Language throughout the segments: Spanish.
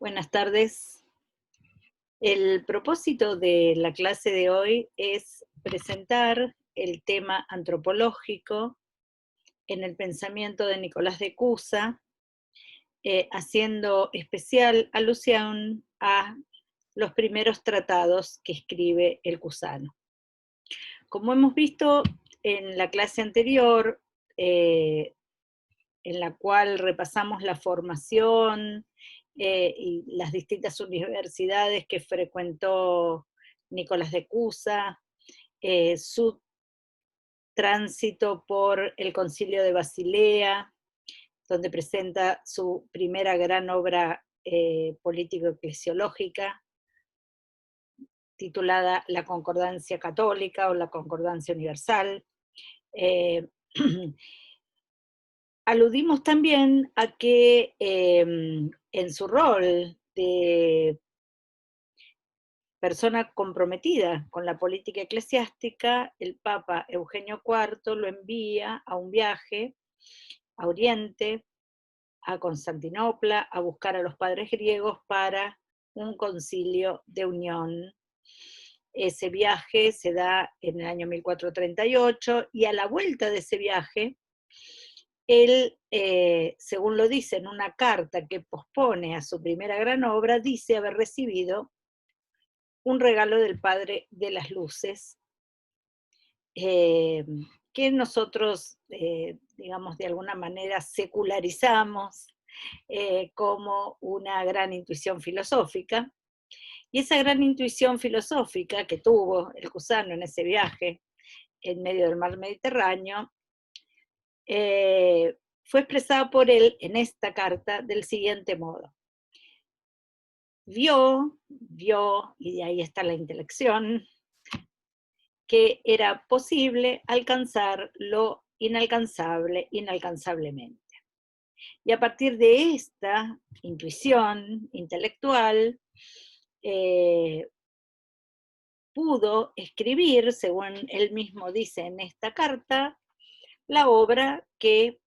Buenas tardes. El propósito de la clase de hoy es presentar el tema antropológico en el pensamiento de Nicolás de Cusa, haciendo especial alusión a los primeros tratados que escribe el cusano. Como hemos visto en la clase anterior, en la cual repasamos la formación y las distintas universidades que frecuentó Nicolás de Cusa, su tránsito por el Concilio de Basilea, donde presenta su primera gran obra político-eclesiológica, titulada La Concordancia Católica o La Concordancia Universal. Aludimos también a que en su rol de persona comprometida con la política eclesiástica, el Papa Eugenio IV lo envía a un viaje a Oriente, a Constantinopla, a buscar a los padres griegos para un concilio de unión. Ese viaje se da en el año 1438 y a la vuelta de ese viaje, él, según lo dice en una carta que pospone a su primera gran obra, dice haber recibido un regalo del Padre de las Luces, que nosotros, digamos, de alguna manera secularizamos como una gran intuición filosófica. Y esa gran intuición filosófica que tuvo el cusano en ese viaje en medio del mar Mediterráneo, fue expresada por él en esta carta del siguiente modo. Vio, y de ahí está la intelección, que era posible alcanzar lo inalcanzable inalcanzablemente. Y a partir de esta intuición intelectual, pudo escribir, según él mismo dice en esta carta, la obra que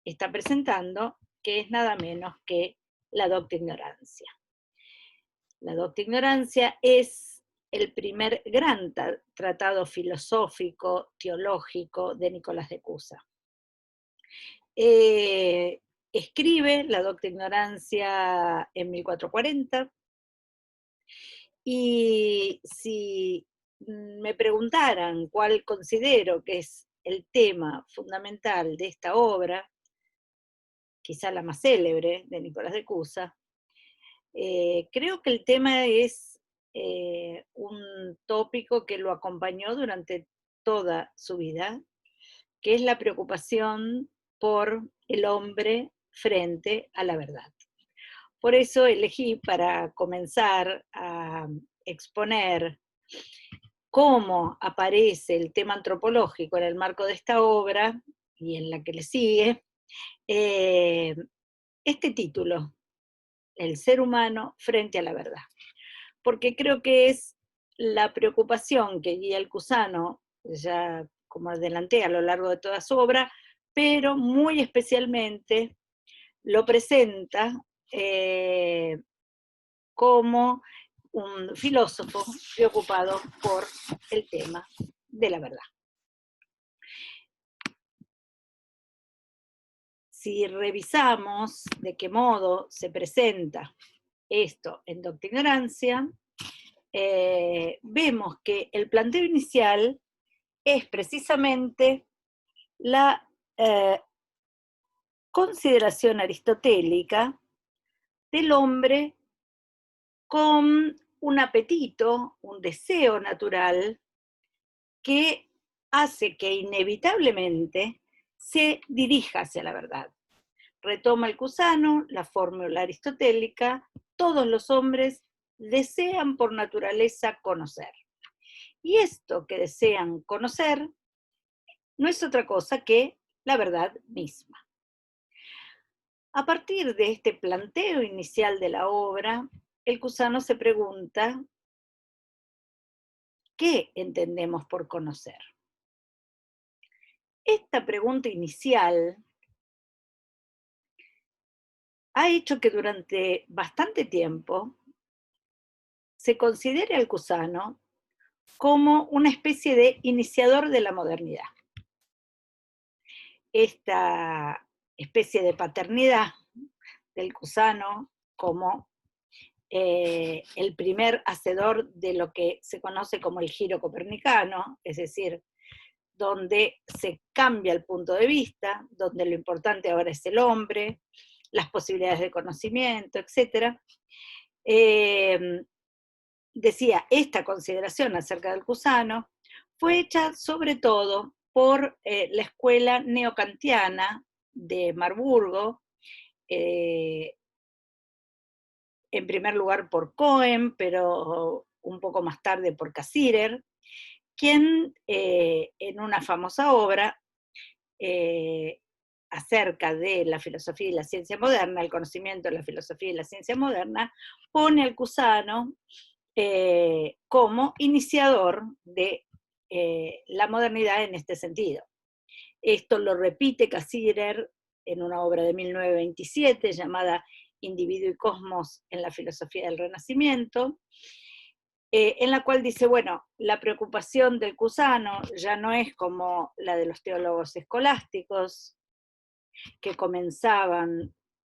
está presentando, que es nada menos que la Docta Ignorancia. La Docta Ignorancia es el primer gran tratado filosófico, teológico de Nicolás de Cusa. Escribe la Docta Ignorancia en 1440, y si me preguntaran cuál considero que es el tema fundamental de esta obra, quizá la más célebre de Nicolás de Cusa, creo que el tema es un tópico que lo acompañó durante toda su vida, que es la preocupación por el hombre frente a la verdad. Por eso elegí para comenzar a exponer cómo aparece el tema antropológico en el marco de esta obra y en la que le sigue, este título, El ser humano frente a la verdad. Porque creo que es la preocupación que guía el cusano, ya como adelanté a lo largo de toda su obra, pero muy especialmente lo presenta como un filósofo preocupado por el tema de la verdad. Si revisamos de qué modo se presenta esto en Docta Ignorancia, vemos que el planteo inicial es precisamente la consideración aristotélica del hombre con un apetito, un deseo natural que hace que inevitablemente se dirija hacia la verdad. Retoma el cusano la fórmula aristotélica: todos los hombres desean por naturaleza conocer. Y esto que desean conocer no es otra cosa que la verdad misma. A partir de este planteo inicial de la obra, el cusano se pregunta: ¿qué entendemos por conocer? Esta pregunta inicial ha hecho que durante bastante tiempo se considere al Cusano como una especie de iniciador de la modernidad. Esta especie de paternidad del Cusano como el primer hacedor de lo que se conoce como el giro copernicano, es decir, donde se cambia el punto de vista, donde lo importante ahora es el hombre, las posibilidades de conocimiento, etc. Decía, esta consideración acerca del Cusano fue hecha sobre todo por la escuela neocantiana de Marburgo, en primer lugar por Cohen, pero un poco más tarde por Cassirer, quien en una famosa obra acerca de la filosofía y la ciencia moderna, el conocimiento de la filosofía y la ciencia moderna, pone al Cusano como iniciador de la modernidad en este sentido. Esto lo repite Cassirer en una obra de 1927 llamada Individuo y Cosmos en la filosofía del Renacimiento, en la cual dice, bueno, la preocupación del Cusano ya no es como la de los teólogos escolásticos, que comenzaban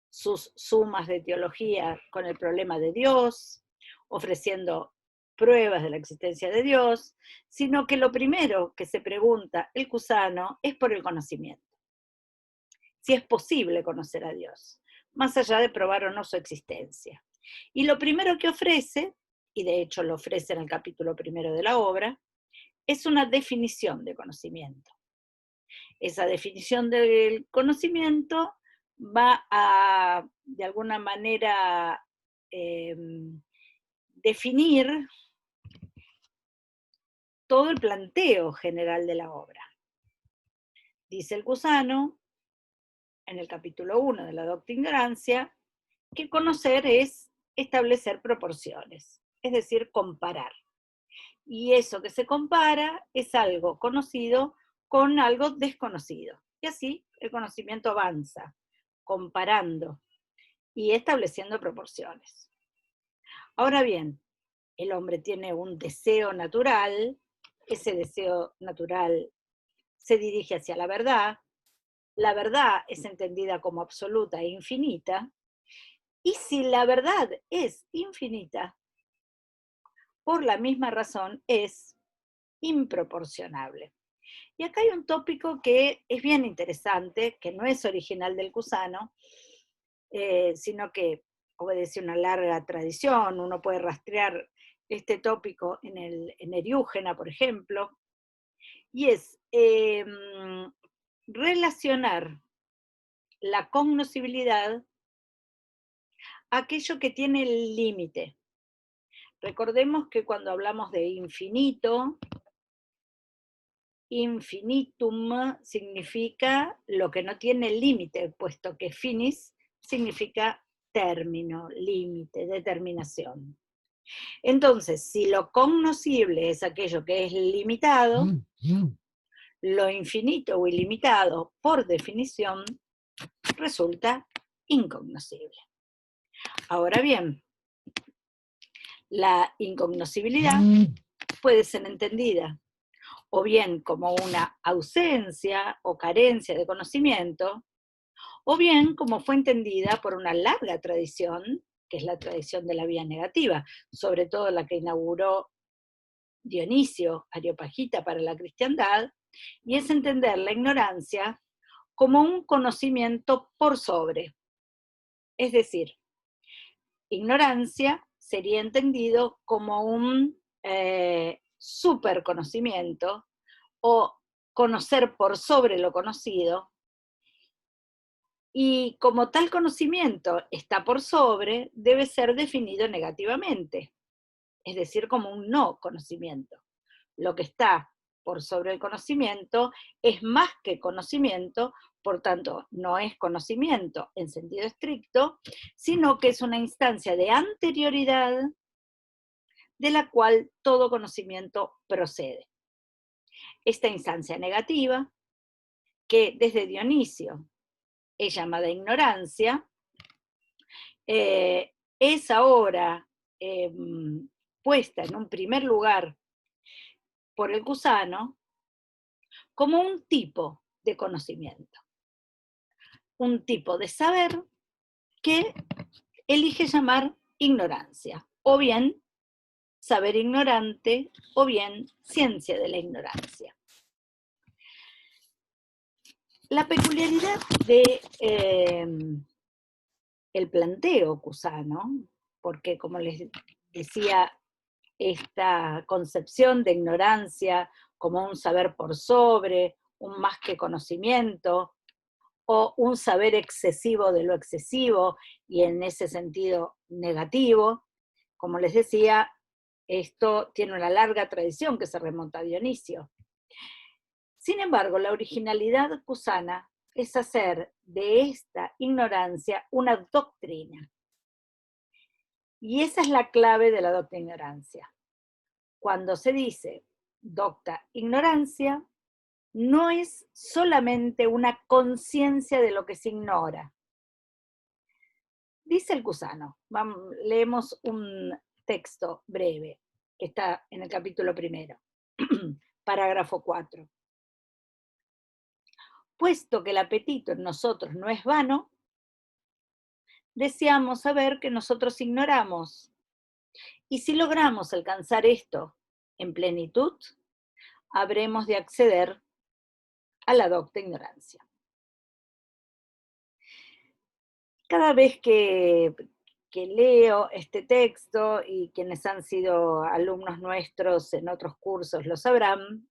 sus sumas de teología con el problema de Dios, ofreciendo pruebas de la existencia de Dios, sino que lo primero que se pregunta el Cusano es por el conocimiento. Si es posible conocer a Dios, más allá de probar o no su existencia. Y lo primero que ofrece, y de hecho lo ofrece en el capítulo primero de la obra, es una definición de conocimiento. Esa definición del conocimiento va a, de alguna manera, definir todo el planteo general de la obra. Dice el Cusano, en el capítulo 1 de la Docta Ignorancia, que conocer es establecer proporciones, es decir, comparar. Y eso que se compara es algo conocido con algo desconocido. Y así el conocimiento avanza, comparando y estableciendo proporciones. Ahora bien, el hombre tiene un deseo natural, ese deseo natural se dirige hacia la verdad es entendida como absoluta e infinita, y si la verdad es infinita, por la misma razón es improporcionable. Y acá hay un tópico que es bien interesante, que no es original del Cusano, sino que obedece una larga tradición. Uno puede rastrear este tópico en Eriúgena, por ejemplo, y es relacionar la cognoscibilidad a aquello que tiene el límite. Recordemos que cuando hablamos de infinito, infinitum significa lo que no tiene límite, puesto que finis significa término, límite, determinación. Entonces, si lo cognoscible es aquello que es limitado, lo infinito o ilimitado, por definición, resulta incognoscible. Ahora bien, la incognoscibilidad puede ser entendida o bien como una ausencia o carencia de conocimiento, o bien como fue entendida por una larga tradición, que es la tradición de la vía negativa, sobre todo la que inauguró Dionisio Areopagita para la cristiandad, y es entender la ignorancia como un conocimiento por sobre. Es decir, ignorancia sería entendido como un superconocimiento o conocer por sobre lo conocido, y como tal conocimiento está por sobre, debe ser definido negativamente, es decir, como un no conocimiento. Lo que está por sobre el conocimiento es más que conocimiento, por tanto, no es conocimiento en sentido estricto, sino que es una instancia de anterioridad de la cual todo conocimiento procede. Esta instancia negativa, que desde Dionisio es llamada ignorancia, es ahora puesta en un primer lugar por el Cusano como un tipo de conocimiento, un tipo de saber que elige llamar ignorancia, o bien saber ignorante, o bien ciencia de la ignorancia. La peculiaridad de el planteo cusano, porque como les decía, esta concepción de ignorancia como un saber por sobre, un más que conocimiento, o un saber excesivo de lo excesivo, y en ese sentido negativo, como les decía, esto tiene una larga tradición que se remonta a Dionisio. Sin embargo, la originalidad cusana es hacer de esta ignorancia una doctrina. Y esa es la clave de la docta ignorancia. Cuando se dice docta ignorancia, no es solamente una conciencia de lo que se ignora. Dice el Cusano, leemos un texto breve que está en el capítulo 1, parágrafo 4. Puesto que el apetito en nosotros no es vano, deseamos saber que nosotros ignoramos. Y si logramos alcanzar esto en plenitud, habremos de acceder a la docta ignorancia. Cada vez que leo este texto, y quienes han sido alumnos nuestros en otros cursos lo sabrán,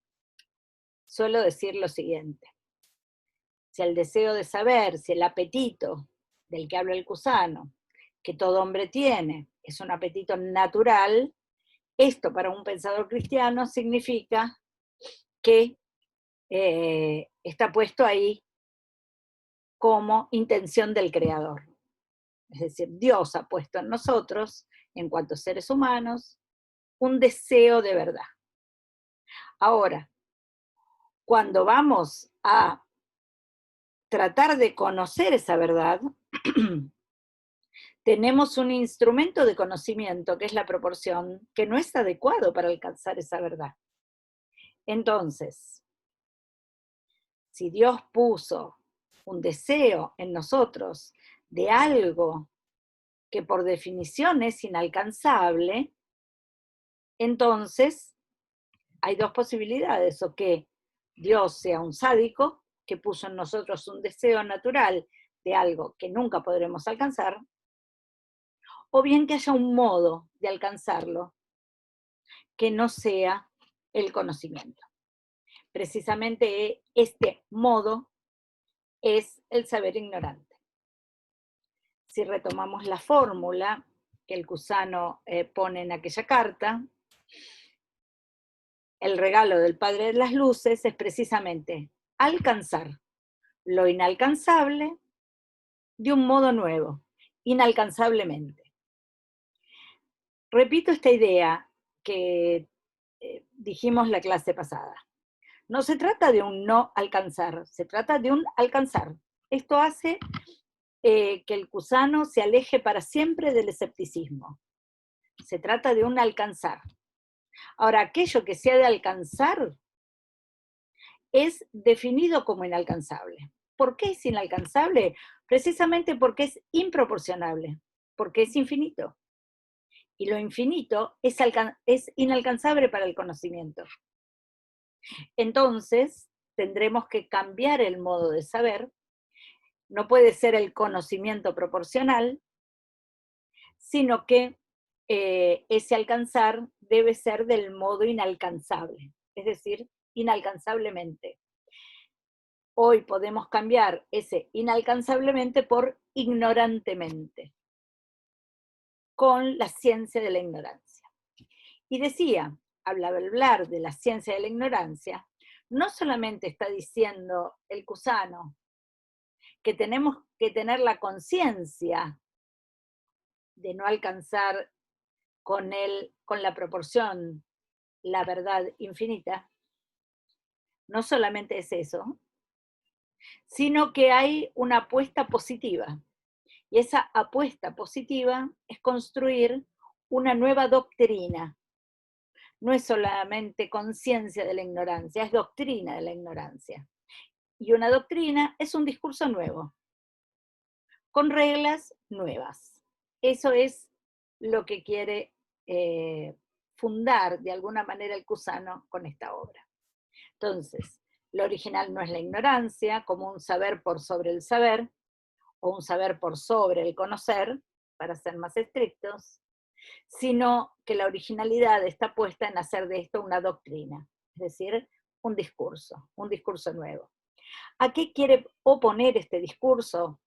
suelo decir lo siguiente: si el deseo de saber, si el apetito del que habla el Cusano, que todo hombre tiene, es un apetito natural, esto para un pensador cristiano significa que está puesto ahí como intención del Creador. Es decir, Dios ha puesto en nosotros, en cuanto seres humanos, un deseo de verdad. Ahora, cuando vamos a tratar de conocer esa verdad, tenemos un instrumento de conocimiento, que es la proporción, que no es adecuado para alcanzar esa verdad. Entonces, si Dios puso un deseo en nosotros de algo que por definición es inalcanzable, entonces hay dos posibilidades: o que Dios sea un sádico, que puso en nosotros un deseo natural de algo que nunca podremos alcanzar, o bien que haya un modo de alcanzarlo que no sea el conocimiento. Precisamente este modo es el saber ignorante. Si retomamos la fórmula que el Cusano pone en aquella carta, el regalo del Padre de las Luces es precisamente alcanzar lo inalcanzable de un modo nuevo, inalcanzablemente. Repito esta idea que dijimos la clase pasada. No se trata de un no alcanzar, se trata de un alcanzar. Esto hace que el Cusano se aleje para siempre del escepticismo. Se trata de un alcanzar. Ahora, aquello que se ha de alcanzar es definido como inalcanzable. ¿Por qué es inalcanzable? Precisamente porque es improporcionable, porque es infinito. Y lo infinito es inalcanzable para el conocimiento. Entonces, tendremos que cambiar el modo de saber. No puede ser el conocimiento proporcional, sino que ese alcanzar debe ser del modo inalcanzable, es decir, inalcanzablemente. Hoy podemos cambiar ese inalcanzablemente por ignorantemente, con la ciencia de la ignorancia. Y decía, al hablar de la ciencia de la ignorancia, no solamente está diciendo el Cusano que tenemos que tener la conciencia de no alcanzar con la proporción, la verdad infinita. No solamente es eso, sino que hay una apuesta positiva, Y esa apuesta positiva es construir una nueva doctrina. No es solamente conciencia de la ignorancia, es doctrina de la ignorancia. Y una doctrina es un discurso nuevo, con reglas nuevas. Eso es lo que quiere fundar de alguna manera el Cusano con esta obra. Entonces, lo original no es la ignorancia, como un saber por sobre el saber, o un saber por sobre el conocer, para ser más estrictos, sino que la originalidad está puesta en hacer de esto una doctrina, es decir, un discurso nuevo. ¿A qué quiere oponer este discurso?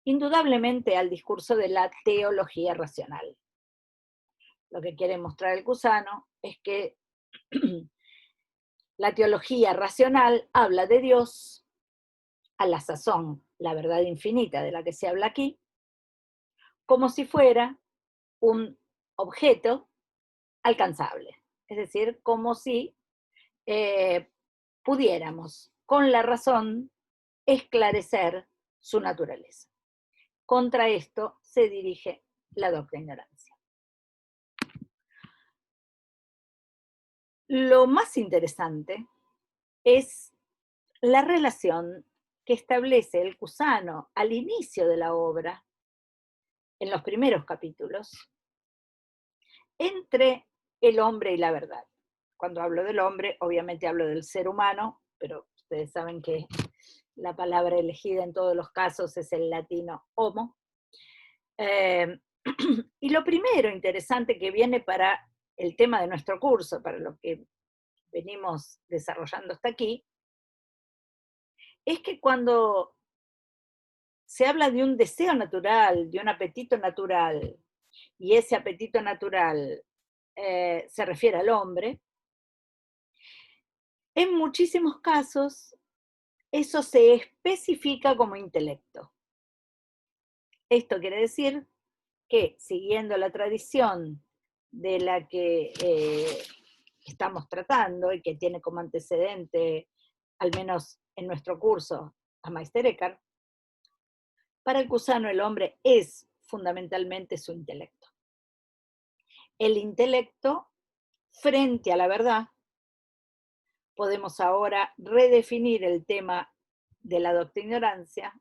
Indudablemente al discurso de la teología racional. Lo que quiere mostrar el Cusano es que la teología racional habla de Dios, a la sazón, la verdad infinita de la que se habla aquí, como si fuera un objeto alcanzable. Es decir, como si pudiéramos, con la razón, esclarecer su naturaleza. Contra esto se dirige la docta ignorancia. Lo más interesante es la relación que establece el Cusano al inicio de la obra, en los primeros capítulos, entre el hombre y la verdad. Cuando hablo del hombre, obviamente hablo del ser humano, pero ustedes saben que la palabra elegida en todos los casos es el latino homo. Y lo primero interesante que viene para el tema de nuestro curso, para lo que venimos desarrollando hasta aquí, es que cuando se habla de un deseo natural, de un apetito natural, y ese apetito natural se refiere al hombre, en muchísimos casos eso se especifica como intelecto. Esto quiere decir que, siguiendo la tradición de la que estamos tratando y que tiene como antecedente, al menos en nuestro curso, a Meister Eckhart, para el Cusano el hombre es fundamentalmente su intelecto. El intelecto frente a la verdad, podemos ahora redefinir el tema de la docta ignorancia,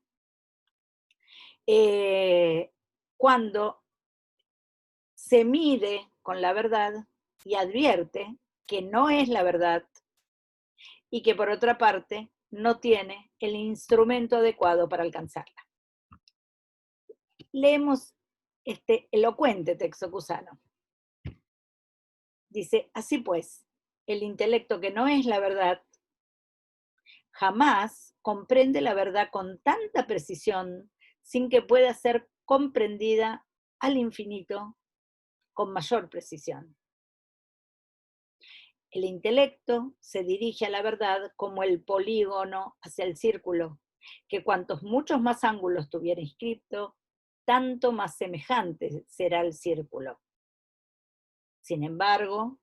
cuando se mide con la verdad y advierte que no es la verdad y que por otra parte no tiene el instrumento adecuado para alcanzarla. Leemos este elocuente texto Cusano. Dice, así pues, el intelecto que no es la verdad jamás comprende la verdad con tanta precisión sin que pueda ser comprendida al infinito con mayor precisión. El intelecto se dirige a la verdad como el polígono hacia el círculo, que cuantos muchos más ángulos tuviera inscripto, tanto más semejante será el círculo. Sin embargo,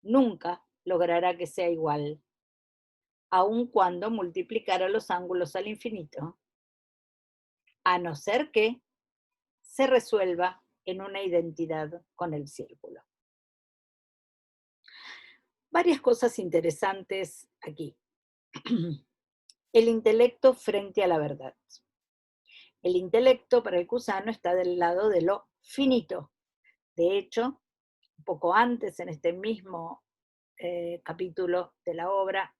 nunca logrará que sea igual, aun cuando multiplicara los ángulos al infinito, a no ser que se resuelva en una identidad con el círculo. Varias cosas interesantes aquí. El intelecto frente a la verdad. El intelecto para el Cusano está del lado de lo finito. De hecho, un poco antes, en este mismo capítulo de la obra,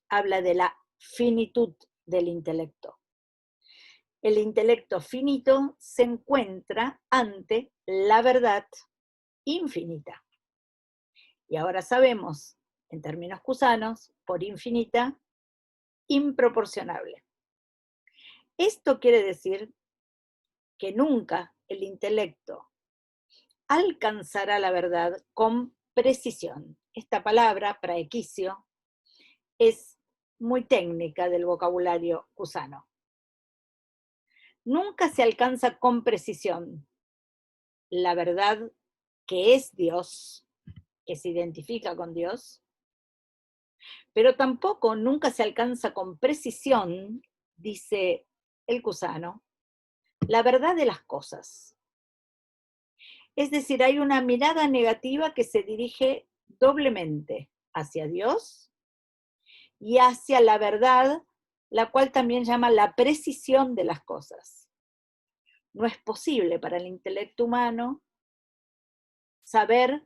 habla de la finitud del intelecto. El intelecto finito se encuentra ante la verdad infinita. Y ahora sabemos, en términos cusanos, por infinita, improporcionable. Esto quiere decir que nunca el intelecto alcanzará la verdad con precisión. Esta palabra, praequicio, es muy técnica del vocabulario cusano. Nunca se alcanza con precisión la verdad que es Dios, que se identifica con Dios, pero tampoco nunca se alcanza con precisión, dice el Cusano, la verdad de las cosas. Es decir, hay una mirada negativa que se dirige doblemente hacia Dios y hacia la verdad, la cual también llama la precisión de las cosas. No es posible para el intelecto humano saber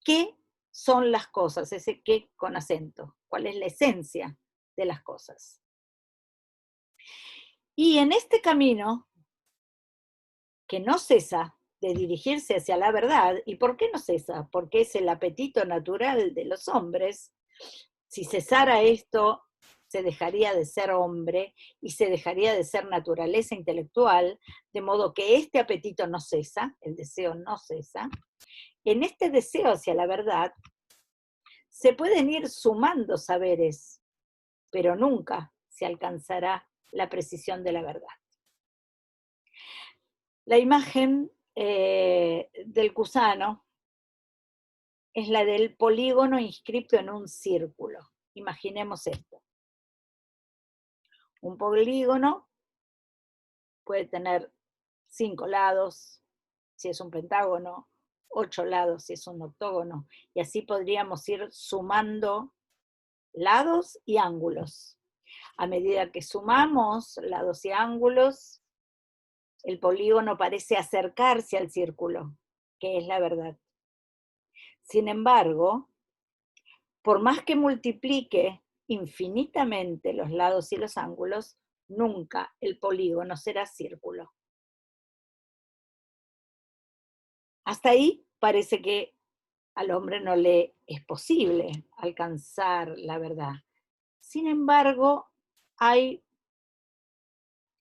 qué son las cosas, ese qué con acento, cuál es la esencia de las cosas. Y en este camino, que no cesa de dirigirse hacia la verdad, ¿y por qué no cesa? Porque es el apetito natural de los hombres. Si cesara esto, se dejaría de ser hombre y se dejaría de ser naturaleza intelectual, de modo que este apetito no cesa, el deseo no cesa. En este deseo hacia la verdad, se pueden ir sumando saberes, pero nunca se alcanzará la precisión de la verdad. La imagen del gusano es la del polígono inscrito en un círculo. Imaginemos esto. Un polígono puede tener 5 lados, si es un pentágono, 8 lados, si es un octógono, y así podríamos ir sumando lados y ángulos. A medida que sumamos lados y ángulos, el polígono parece acercarse al círculo, que es la verdad. Sin embargo, por más que multiplique infinitamente los lados y los ángulos, nunca el polígono será círculo. Hasta ahí parece que al hombre no le es posible alcanzar la verdad. Sin embargo, hay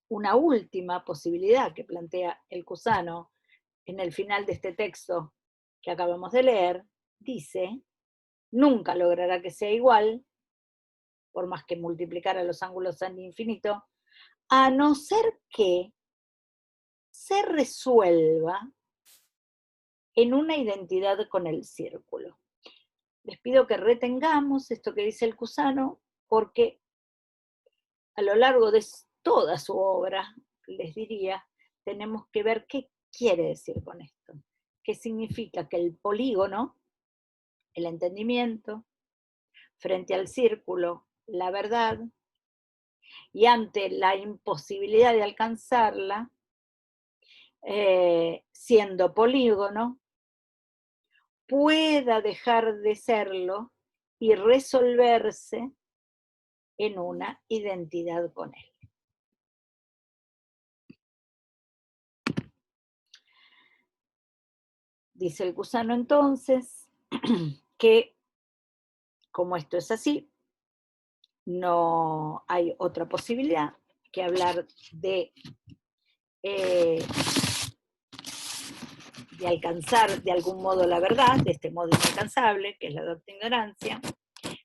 una última posibilidad que plantea el Cusano en el final de este texto que acabamos de leer. Dice, nunca logrará que sea igual, por más que multiplicara los ángulos al infinito, a no ser que se resuelva en una identidad con el círculo. Les pido que retengamos esto que dice el Cusano, porque a lo largo de toda su obra, les diría, tenemos que ver qué quiere decir con esto. ¿Qué significa que el polígono, el entendimiento, frente al círculo, la verdad, y ante la imposibilidad de alcanzarla, siendo polígono, pueda dejar de serlo y resolverse en una identidad con él? Dice el Cusano entonces que, como esto es así, no hay otra posibilidad que hablar eh, de alcanzar de algún modo la verdad, de este modo inalcanzable, que es la doctrina ignorancia,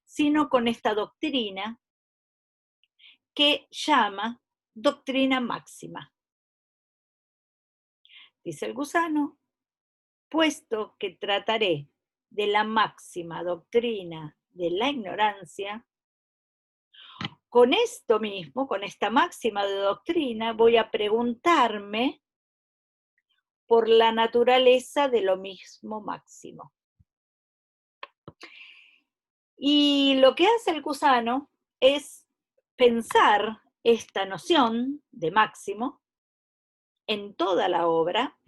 sino con esta doctrina que llama doctrina máxima. Dice el Gusano, puesto que trataré de la máxima doctrina de la ignorancia, con esto mismo, con esta máxima de doctrina, voy a preguntarme por la naturaleza de lo mismo máximo. Y lo que hace el Cusano es pensar esta noción de máximo en toda la obra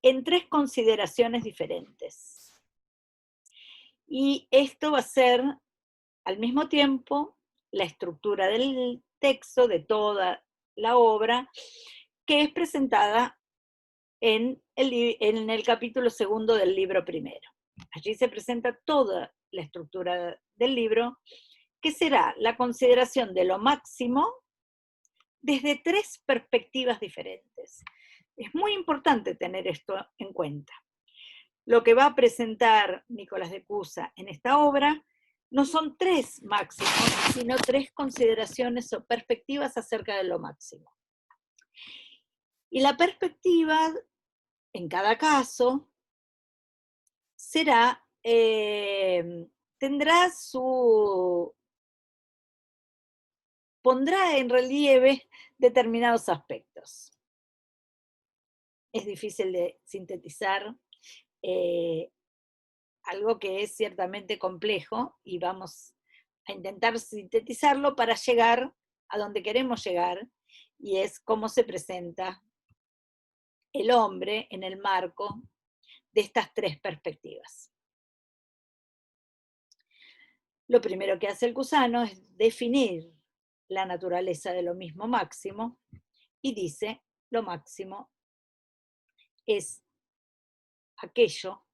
en 3 consideraciones diferentes. Y esto va a ser al mismo tiempo la estructura del texto de toda la obra, que es presentada en el capítulo 2 del libro primero. Allí se presenta toda la estructura del libro, que será la consideración de lo máximo desde 3 perspectivas diferentes. Es muy importante tener esto en cuenta. Lo que va a presentar Nicolás de Cusa en esta obra no son 3 máximos, sino 3 consideraciones o perspectivas acerca de lo máximo. Y la perspectiva, en cada caso, será, tendrá pondrá en relieve determinados aspectos. Es difícil de sintetizar, algo que es ciertamente complejo, y vamos a intentar sintetizarlo para llegar a donde queremos llegar, y es cómo se presenta el hombre en el marco de estas tres perspectivas. Lo primero que hace el Cusano es definir la naturaleza de lo mismo máximo, y dice: lo máximo es aquello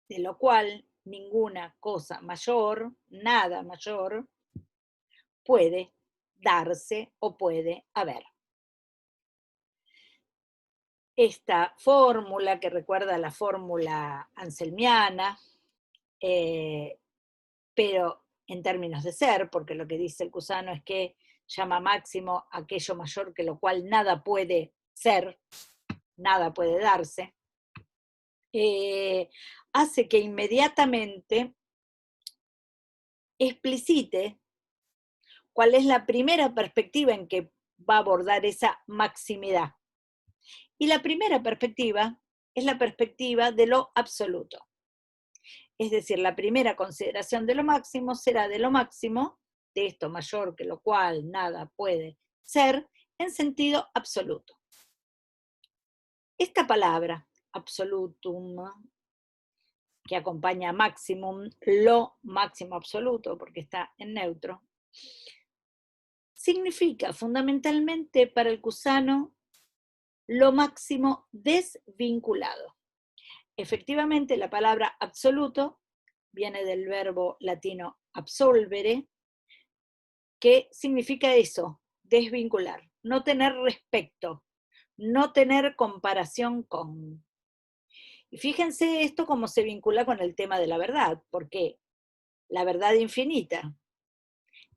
de lo cual ninguna cosa mayor, nada mayor, puede darse o puede haber. Esta fórmula, que recuerda a la fórmula anselmiana, pero en términos de ser, porque lo que dice el Cusano es que llama máximo aquello mayor que lo cual nada puede ser, nada puede darse, hace que inmediatamente explicite cuál es la primera perspectiva en que va a abordar esa maximidad. Y la primera perspectiva es la perspectiva de lo absoluto. Es decir, la primera consideración de lo máximo será de lo máximo, de esto mayor que lo cual nada puede ser, en sentido absoluto. Esta palabra, absolutum, que acompaña a maximum, lo máximo absoluto, porque está en neutro, significa fundamentalmente para el Cusano lo máximo desvinculado. Efectivamente, la palabra absoluto viene del verbo latino absolvere, que significa eso, desvincular, no tener respecto, no tener comparación con. Y fíjense esto cómo se vincula con el tema de la verdad, porque la verdad infinita,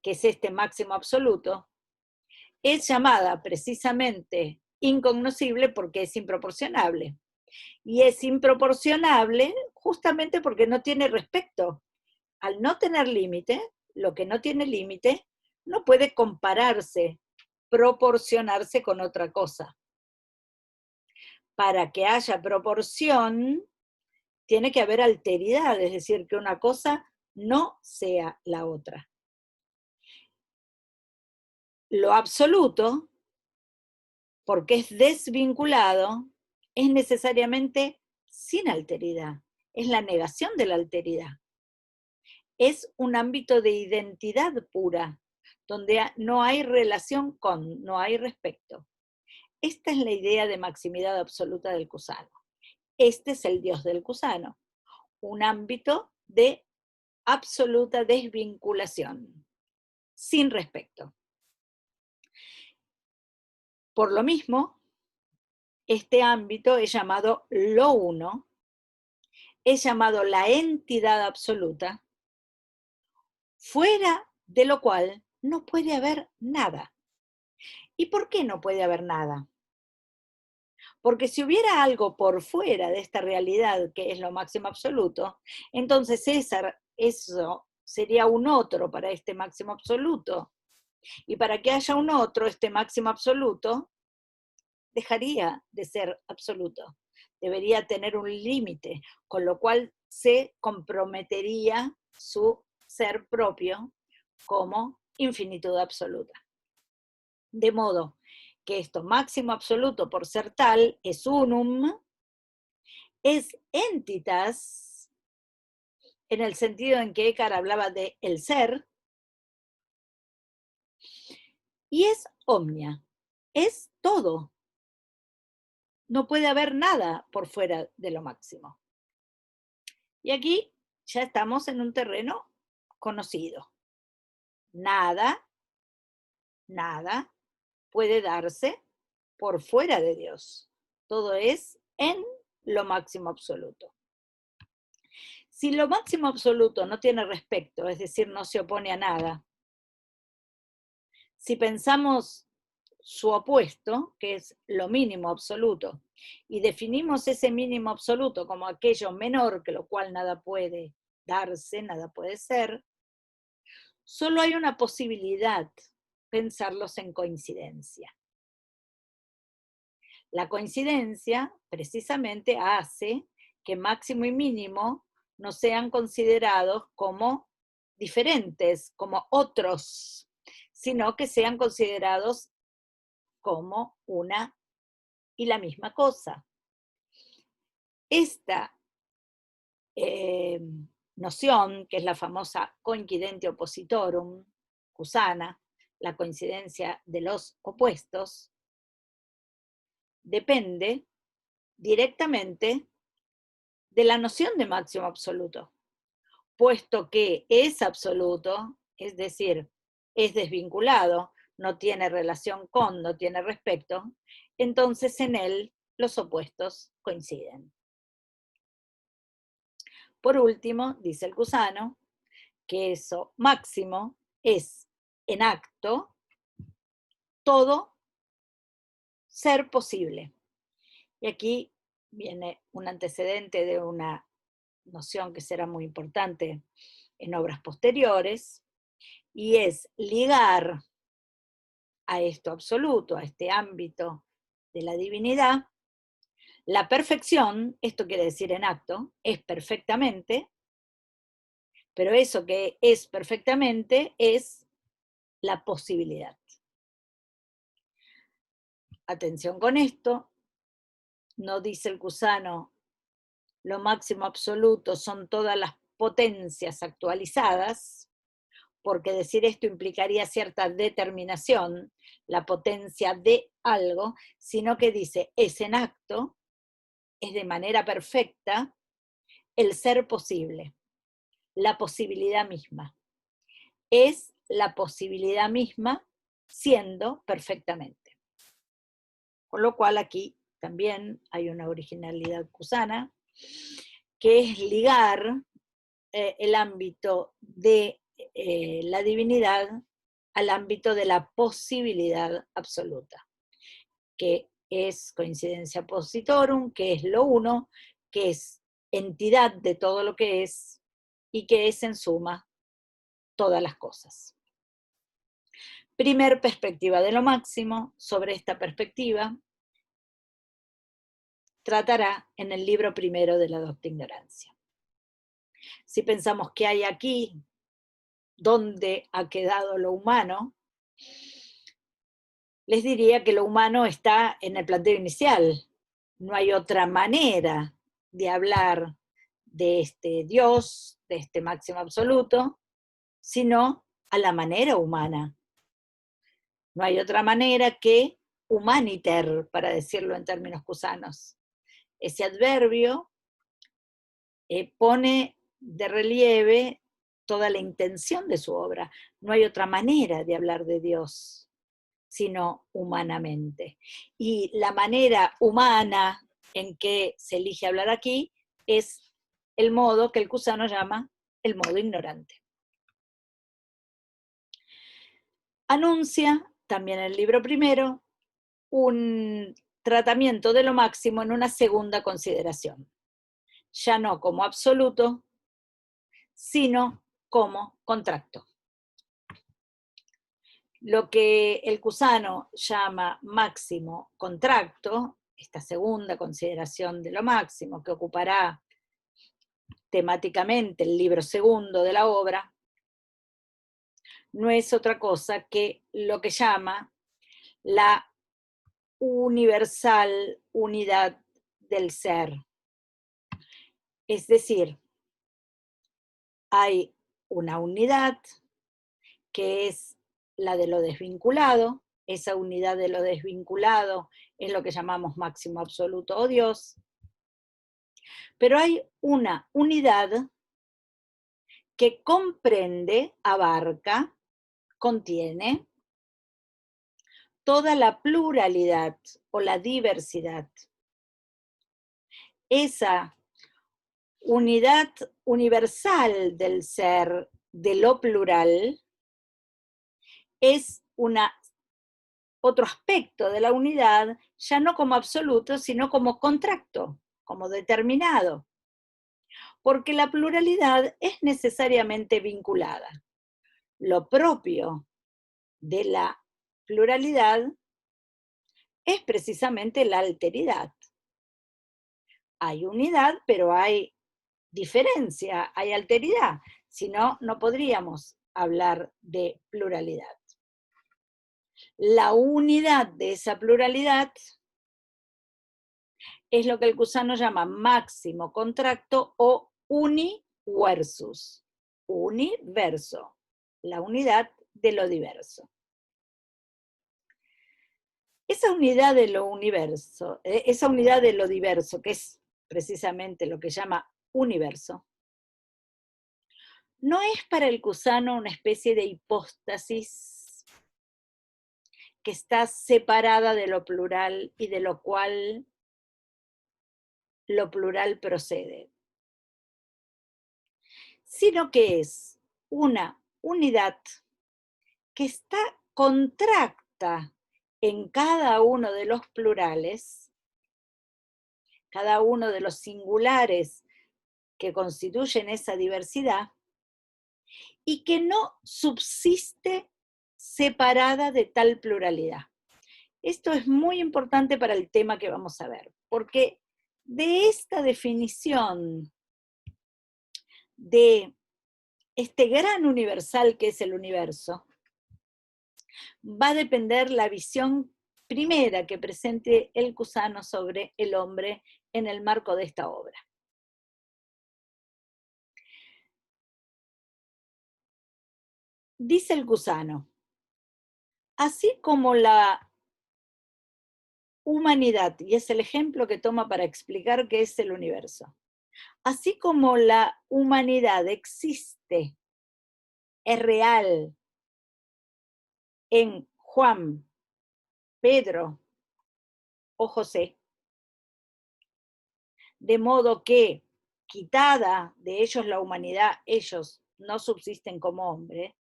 que es este máximo absoluto, es llamada precisamente incognoscible porque es improporcionable. Y es improporcionable justamente porque no tiene respecto. Al no tener límite, lo que no tiene límite no puede compararse, proporcionarse con otra cosa. Para que haya proporción, tiene que haber alteridad, es decir, que una cosa no sea la otra. Lo absoluto, porque es desvinculado, es necesariamente sin alteridad, es la negación de la alteridad. Es un ámbito de identidad pura, donde no hay relación con, no hay respecto. Esta es la idea de maximidad absoluta del Cusano. Este es el Dios del Cusano, un ámbito de absoluta desvinculación, sin respecto. Por lo mismo, este ámbito es llamado lo uno, es llamado la entidad absoluta, fuera de lo cual no puede haber nada. ¿Y por qué no puede haber nada? Porque si hubiera algo por fuera de esta realidad, que es lo máximo absoluto, entonces eso sería un otro para este máximo absoluto. Y para que haya un otro, este máximo absoluto dejaría de ser absoluto. Debería tener un límite, con lo cual se comprometería su ser propio como infinitud absoluta. De modo que esto máximo absoluto, por ser tal, es unum, es entitas, en el sentido en que Eckhart hablaba de el ser, y es omnia, es todo. No puede haber nada por fuera de lo máximo. Y aquí ya estamos en un terreno conocido. Nada, nada puede darse por fuera de Dios. Todo es en lo máximo absoluto. Si lo máximo absoluto no tiene respecto, es decir, no se opone a nada, si pensamos su opuesto, que es lo mínimo absoluto, y definimos ese mínimo absoluto como aquello menor que lo cual nada puede darse, nada puede ser, Solo hay una posibilidad, pensarlos en coincidencia. La coincidencia precisamente hace que máximo y mínimo no sean considerados como diferentes, como otros, sino que sean considerados como una y la misma cosa. Esta noción, que es la famosa coincidentio oppositorum, Kusana, la coincidencia de los opuestos, depende directamente de la noción de máximo absoluto, puesto que es absoluto, es decir, es desvinculado, no tiene relación con, no tiene respecto, entonces en él los opuestos coinciden. Por último, dice el Kusano, que eso máximo es en acto todo ser posible. Y aquí viene un antecedente de una noción que será muy importante en obras posteriores, y es ligar a esto absoluto, a este ámbito de la divinidad, la perfección, esto quiere decir en acto, es perfectamente, pero eso que es perfectamente es la posibilidad. Atención con esto, no dice el Kusano, lo máximo absoluto son todas las potencias actualizadas, porque decir esto implicaría cierta determinación, la potencia de algo, sino que dice, es en acto, es de manera perfecta, el ser posible, la posibilidad misma. Es la posibilidad misma siendo perfectamente. Con lo cual aquí también hay una originalidad kusana, que es ligar el ámbito de la divinidad al ámbito de la posibilidad absoluta, que es coincidencia positorum, que es lo uno, que es entidad de todo lo que es y que es en suma todas las cosas. Primer perspectiva de lo máximo. Sobre esta perspectiva tratará en el libro primero de la Docta Ignorancia. Si pensamos que hay aquí, ¿dónde ha quedado lo humano? Les diría que lo humano está en el planteo inicial. No hay otra manera de hablar de este Dios, de este máximo absoluto, sino a la manera humana. No hay otra manera que humaniter, para decirlo en términos cusanos. Ese adverbio pone de relieve toda la intención de su obra. No hay otra manera de hablar de Dios, sino humanamente. Y la manera humana en que se elige hablar aquí es el modo que el Kusano llama el modo ignorante. Anuncia, también en el libro primero, un tratamiento de lo máximo en una segunda consideración. Ya no como absoluto, sino como contracto. Lo que el Kusano llama máximo contracto, esta segunda consideración de lo máximo que ocupará temáticamente el libro segundo de la obra, no es otra cosa que lo que llama la universal unidad del ser. Es decir, hay una unidad que es la de lo desvinculado, esa unidad de lo desvinculado es lo que llamamos máximo absoluto o Dios, pero hay una unidad que comprende, abarca, contiene toda la pluralidad o la diversidad. Esa unidad universal del ser, de lo plural, es otro aspecto de la unidad, ya no como absoluto, sino como contracto, como determinado. Porque la pluralidad es necesariamente vinculada. Lo propio de la pluralidad es precisamente la alteridad. Hay unidad, pero hay diferencia, hay alteridad. Si no, no podríamos hablar de pluralidad. La unidad de esa pluralidad es lo que el Cusano llama máximo contracto o universus. Universo, la unidad de lo diverso. Esa unidad de lo universo, esa unidad de lo diverso, que es precisamente lo que llama universo, no es para el Cusano una especie de hipóstasis que está separada de lo plural y de lo cual lo plural procede, sino que es una unidad que está contracta en cada uno de los plurales, cada uno de los singulares que constituyen esa diversidad, y que no subsiste separada de tal pluralidad. Esto es muy importante para el tema que vamos a ver, porque de esta definición de este gran universal que es el universo, va a depender la visión primera que presente el Cusano sobre el hombre en el marco de esta obra. Dice el Cusano, así como la humanidad, y es el ejemplo que toma para explicar qué es el universo, así como la humanidad existe, es real en Juan, Pedro o José, de modo que, quitada de ellos la humanidad, ellos no subsisten como hombre.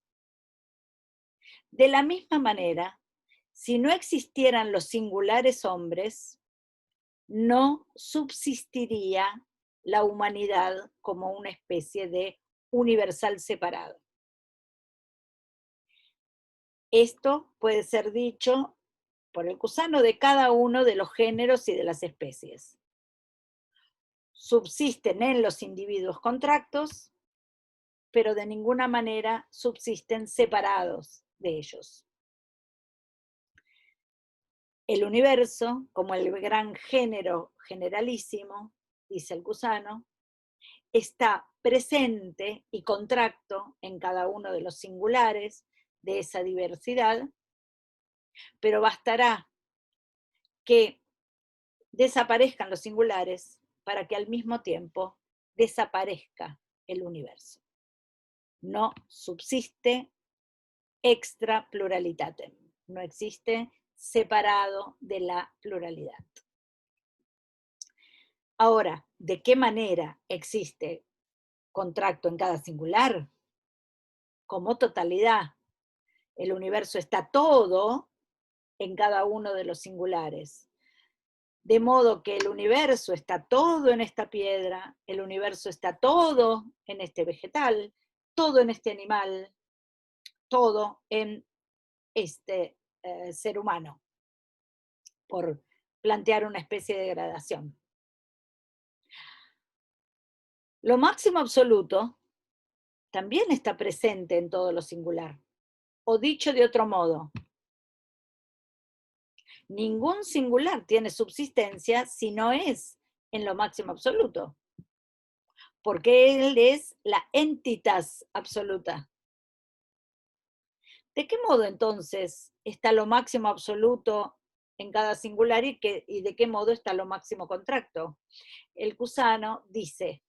De la misma manera, si no existieran los singulares hombres, no subsistiría la humanidad como una especie de universal separado. Esto puede ser dicho por el Cusano de cada uno de los géneros y de las especies. Subsisten en los individuos contractos, pero de ninguna manera subsisten separados de ellos. El universo, como el gran género generalísimo, dice el Cusano, está presente y contracto en cada uno de los singulares de esa diversidad, pero bastará que desaparezcan los singulares para que al mismo tiempo desaparezca el universo. No subsiste extra pluralitatem, no existe separado de la pluralidad. Ahora, ¿de qué manera existe contracto en cada singular? Como totalidad. El universo está todo en cada uno de los singulares. De modo que el universo está todo en esta piedra, el universo está todo en este vegetal, todo en este animal, todo en este ser humano, por plantear una especie de gradación. Lo máximo absoluto también está presente en todo lo singular. O dicho de otro modo, ningún singular tiene subsistencia si no es en lo máximo absoluto, porque él es la entitas absoluta. ¿De qué modo entonces está lo máximo absoluto en cada singular y de qué modo está lo máximo contracto? El Cusano dice,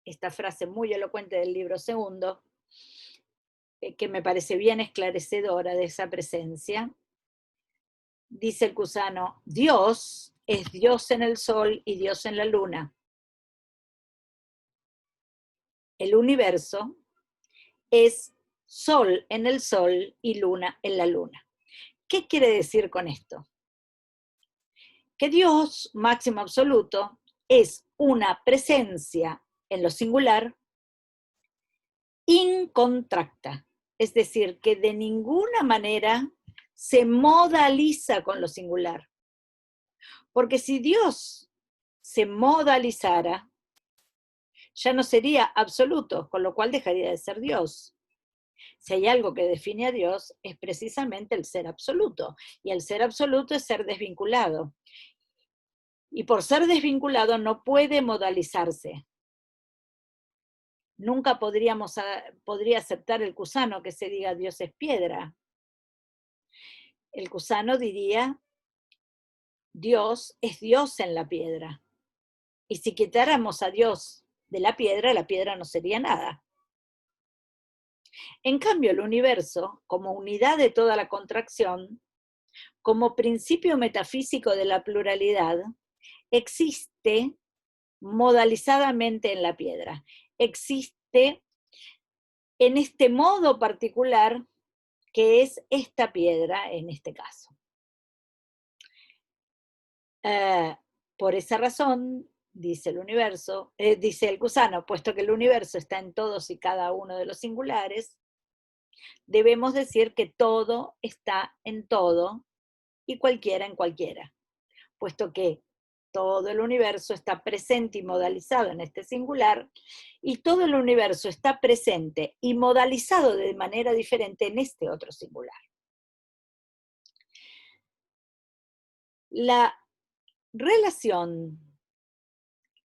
esta frase muy elocuente del libro segundo, que me parece bien esclarecedora de esa presencia, dice el Cusano, Dios es Dios en el sol y Dios en la luna. El universo es sol en el sol y luna en la luna. ¿Qué quiere decir con esto? Que Dios, máximo absoluto, es una presencia en lo singular incontracta, es decir, que de ninguna manera se modaliza con lo singular. Porque si Dios se modalizara, ya no sería absoluto, con lo cual dejaría de ser Dios. Si hay algo que define a Dios, es precisamente el ser absoluto. Y el ser absoluto es ser desvinculado. Y por ser desvinculado no puede modalizarse. Nunca podría aceptar el Cusano que se diga Dios es piedra. El Cusano diría Dios es Dios en la piedra. Y si quitáramos a Dios de la piedra no sería nada. En cambio, el universo, como unidad de toda la contracción, como principio metafísico de la pluralidad, existe modalizadamente en la piedra. Existe en este modo particular que es esta piedra en este caso. Por esa razón, dice el universo, dice el Cusano, puesto que el universo está en todos y cada uno de los singulares, debemos decir que todo está en todo y cualquiera en cualquiera, puesto que todo el universo está presente y modalizado en este singular, y todo el universo está presente y modalizado de manera diferente en este otro singular. La relación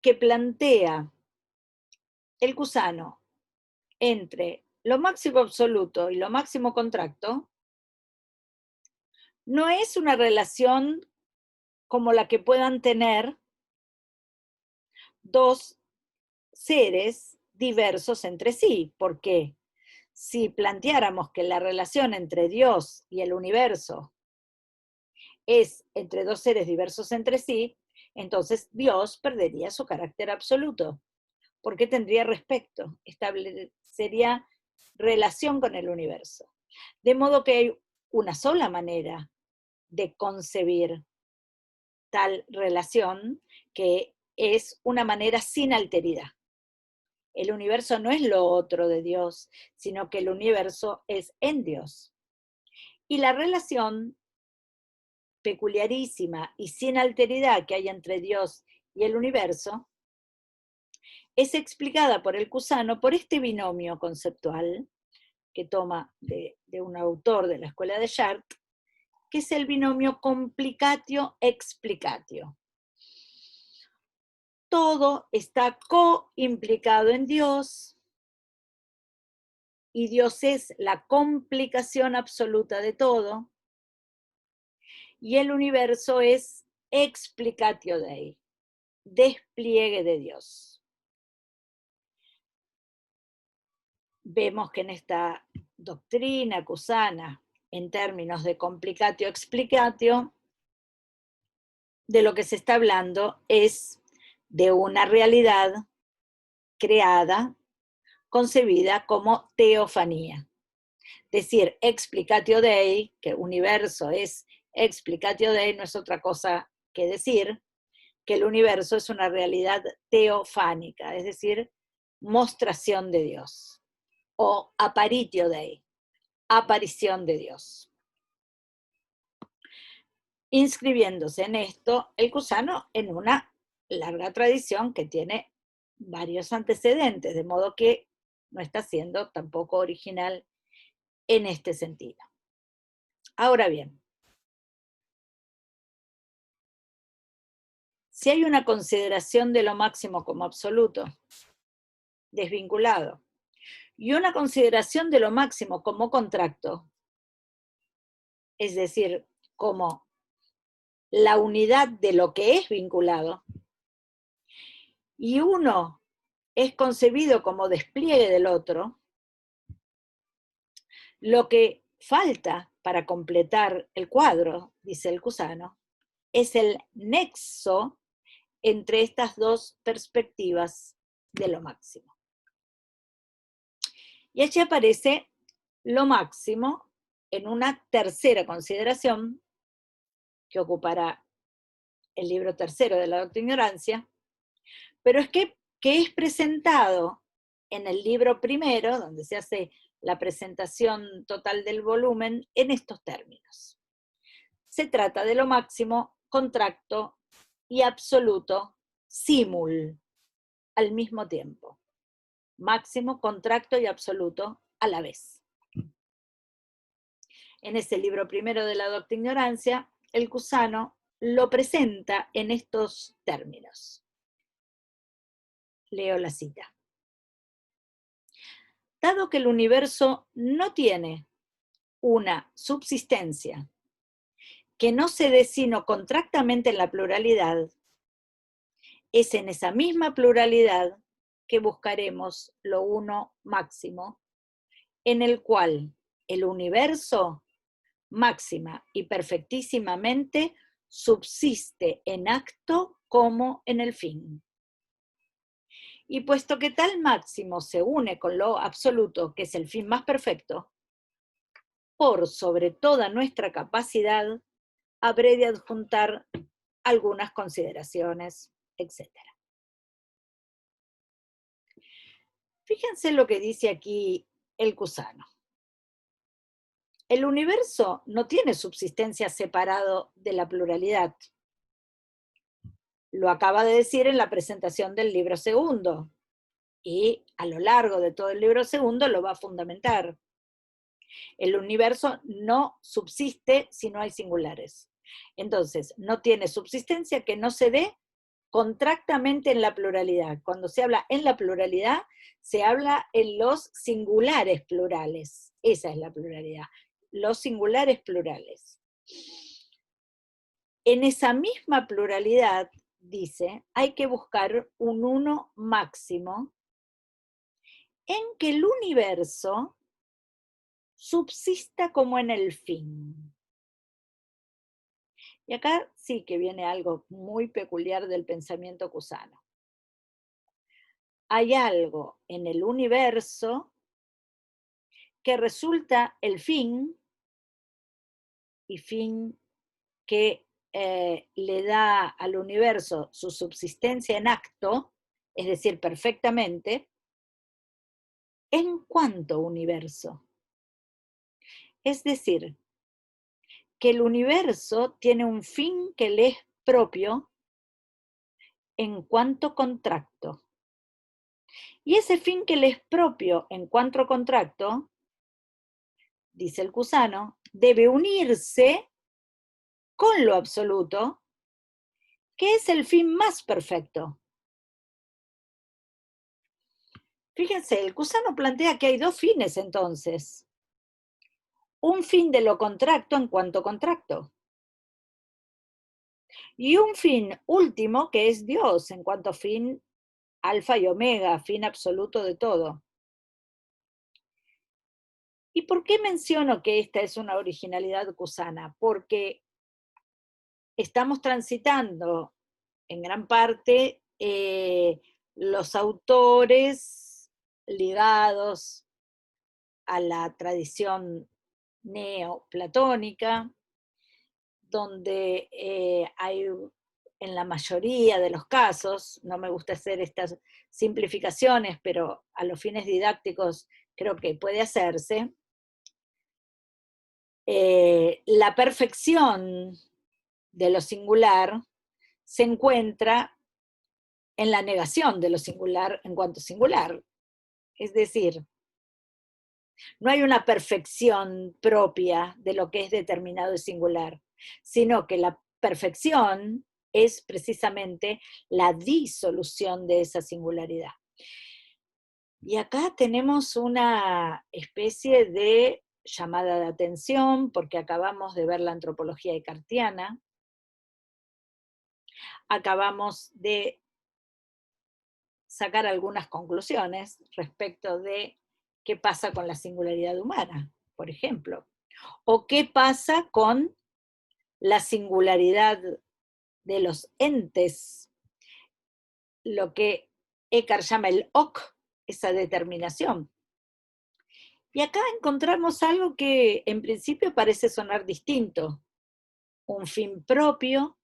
que plantea el Cusano entre lo máximo absoluto y lo máximo contracto no es una relación como la que puedan tener dos seres diversos entre sí, porque si planteáramos que la relación entre Dios y el universo es entre dos seres diversos entre sí, entonces Dios perdería su carácter absoluto, porque tendría respecto, establecería relación con el universo. De modo que hay una sola manera de concebir tal relación, que es una manera sin alteridad. El universo no es lo otro de Dios, sino que el universo es en Dios. Y la relación peculiarísima y sin alteridad que hay entre Dios y el universo es explicada por el Cusano por este binomio conceptual que toma de un autor de la escuela de Chartres, que es el binomio complicatio-explicatio. Todo está co-implicado en Dios y Dios es la complicación absoluta de todo, y el universo es explicatio Dei, despliegue de Dios. Vemos que en esta doctrina cusana, en términos de complicatio-explicatio, de lo que se está hablando es de una realidad creada, concebida como teofanía. Es decir, explicatio Dei, que universo es explicatio Dei, no es otra cosa que decir que el universo es una realidad teofánica, es decir, mostración de Dios, o apparitio Dei, aparición de Dios. Inscribiéndose en esto, el Cusano en una larga tradición que tiene varios antecedentes, de modo que no está siendo tampoco original en este sentido. Ahora bien, si hay una consideración de lo máximo como absoluto, desvinculado, y una consideración de lo máximo como contracto, es decir, como la unidad de lo que es vinculado, y uno es concebido como despliegue del otro, lo que falta para completar el cuadro, dice el Cusano, es el nexo entre estas dos perspectivas de lo máximo. Y allí aparece lo máximo en una tercera consideración que ocupará el libro tercero de la doctrina ignorancia, pero es que es presentado en el libro primero, donde se hace la presentación total del volumen, en estos términos. Se trata de lo máximo, contracto y absoluto, simul, al mismo tiempo. Máximo, contracto y absoluto a la vez. En ese libro primero de la Docta Ignorancia, el Cusano lo presenta en estos términos. Leo la cita. Dado que el universo no tiene una subsistencia que no se dé sino contractamente en la pluralidad, es en esa misma pluralidad que buscaremos lo uno máximo, en el cual el universo máxima y perfectísimamente subsiste en acto como en el fin. Y puesto que tal máximo se une con lo absoluto, que es el fin más perfecto, por sobre toda nuestra capacidad, habré de adjuntar algunas consideraciones, etc. Fíjense lo que dice aquí el Cusano. El universo no tiene subsistencia separado de la pluralidad. Lo acaba de decir en la presentación del libro segundo, y a lo largo de todo el libro segundo lo va a fundamentar. El universo no subsiste si no hay singulares. Entonces, no tiene subsistencia que no se dé contractamente en la pluralidad. Cuando se habla en la pluralidad, se habla en los singulares plurales. Esa es la pluralidad. Los singulares plurales. En esa misma pluralidad, dice, hay que buscar un uno máximo en que el universo subsista como en el fin. Y acá sí que viene algo muy peculiar del pensamiento cusano. Hay algo en el universo que resulta el fin, y fin que le da al universo su subsistencia en acto, es decir, perfectamente, en cuanto universo. Es decir, que el universo tiene un fin que le es propio en cuanto contracto. Y ese fin que le es propio en cuanto contracto, dice el Cusano, debe unirse con lo absoluto, que es el fin más perfecto. Fíjense, el Cusano plantea que hay dos fines entonces. Un fin de lo contracto en cuanto contracto. Y un fin último que es Dios en cuanto fin alfa y omega, fin absoluto de todo. ¿Y por qué menciono que esta es una originalidad cusana? Porque estamos transitando en gran parte los autores ligados a la tradición neoplatónica, donde hay, en la mayoría de los casos, no me gusta hacer estas simplificaciones, pero a los fines didácticos creo que puede hacerse, la perfección de lo singular se encuentra en la negación de lo singular en cuanto singular. Es decir, no hay una perfección propia de lo que es determinado y singular, sino que la perfección es precisamente la disolución de esa singularidad. Y acá tenemos una especie de llamada de atención, porque acabamos de ver la antropología descartiana, acabamos de sacar algunas conclusiones respecto de qué pasa con la singularidad humana, por ejemplo, o qué pasa con la singularidad de los entes, lo que Eckhart llama el OK, esa determinación. Y acá encontramos algo que en principio parece sonar distinto, un fin propio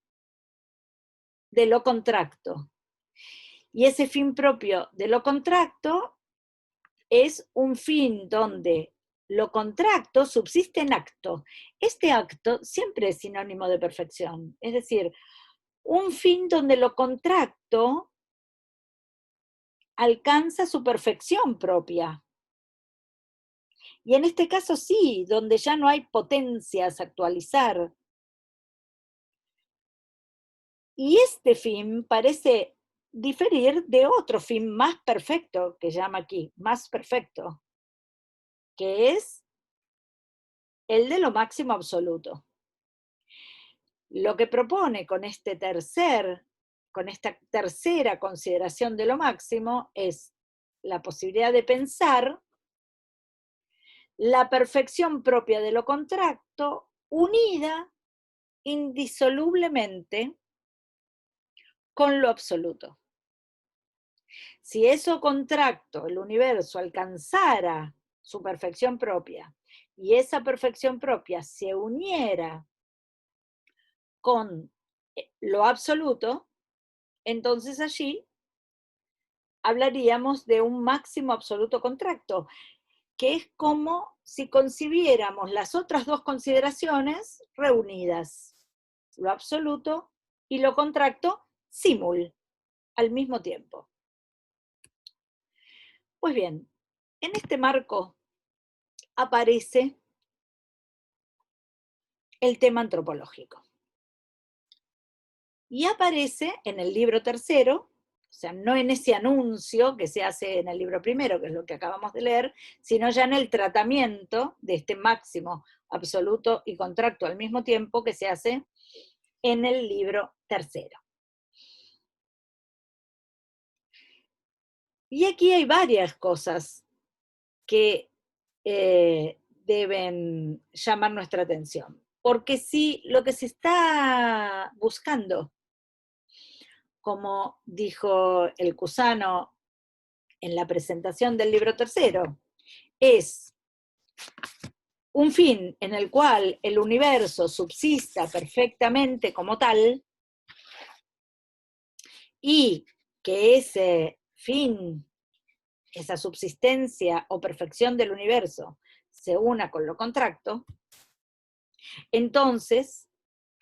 de lo contracto. Y ese fin propio de lo contracto es un fin donde lo contracto subsiste en acto. Este acto siempre es sinónimo de perfección, es decir, un fin donde lo contracto alcanza su perfección propia. Y en este caso sí, donde ya no hay potencias a actualizar. Y este fin parece diferir de otro fin más perfecto, que llama aquí, más perfecto, que es el de lo máximo absoluto. Lo que propone con esta tercera consideración de lo máximo es la posibilidad de pensar la perfección propia de lo contracto unida indisolublemente con lo absoluto. Si eso contracto, el universo, alcanzara su perfección propia y esa perfección propia se uniera con lo absoluto, entonces allí hablaríamos de un máximo absoluto contracto, que es como si concibiéramos las otras dos consideraciones reunidas, lo absoluto y lo contracto simul, al mismo tiempo. Pues bien, en este marco aparece el tema antropológico. Y aparece en el libro tercero, o sea, no en ese anuncio que se hace en el libro primero, que es lo que acabamos de leer, sino ya en el tratamiento de este máximo absoluto y contracto al mismo tiempo que se hace en el libro tercero. Y aquí hay varias cosas que deben llamar nuestra atención. Porque si lo que se está buscando, como dijo el Cusano en la presentación del libro tercero, es un fin en el cual el universo subsista perfectamente como tal y que ese fin, esa subsistencia o perfección del universo se una con lo contracto, entonces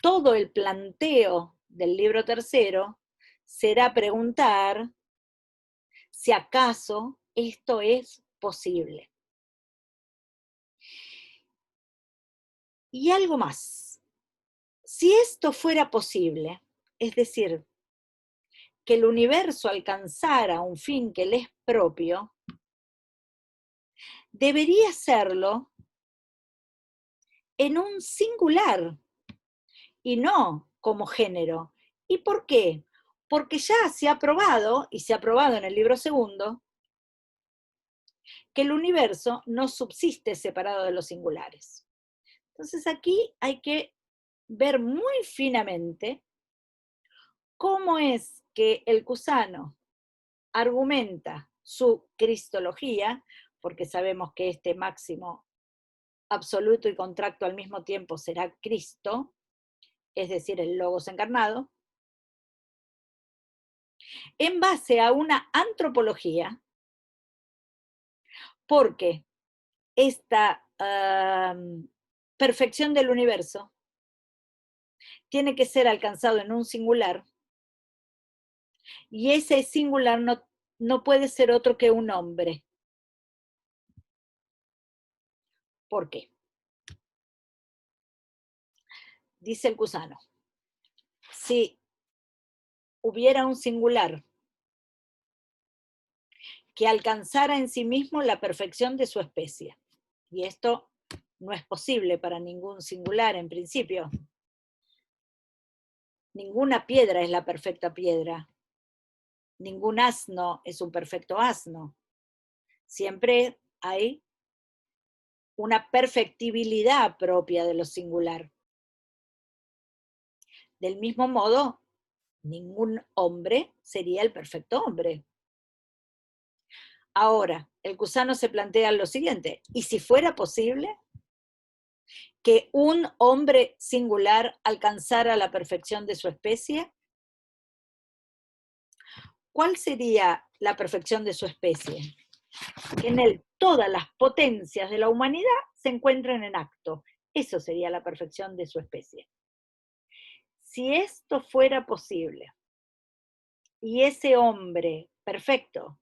todo el planteo del libro tercero será preguntar si acaso esto es posible. Y algo más, si esto fuera posible, es decir, que el universo alcanzara un fin que le es propio, debería serlo en un singular y no como género. ¿Y por qué? Porque ya se ha probado, y se ha probado en el libro segundo, que el universo no subsiste separado de los singulares. Entonces aquí hay que ver muy finamente cómo es que el Cusano argumenta su cristología, porque sabemos que este máximo absoluto y contracto al mismo tiempo será Cristo, es decir, el Logos encarnado, en base a una antropología, porque esta perfección del universo tiene que ser alcanzado en un singular, y ese singular no puede ser otro que un hombre. ¿Por qué? Dice el Cusano, si hubiera un singular que alcanzara en sí mismo la perfección de su especie, y esto no es posible para ningún singular en principio, ninguna piedra es la perfecta piedra, ningún asno es un perfecto asno, siempre hay una perfectibilidad propia de lo singular. Del mismo modo, ningún hombre sería el perfecto hombre. Ahora, el Cusano se plantea lo siguiente, ¿y si fuera posible que un hombre singular alcanzara la perfección de su especie? ¿Cuál sería la perfección de su especie? que en él todas las potencias de la humanidad se encuentren en acto. Eso sería la perfección de su especie. Si esto fuera posible, y ese hombre perfecto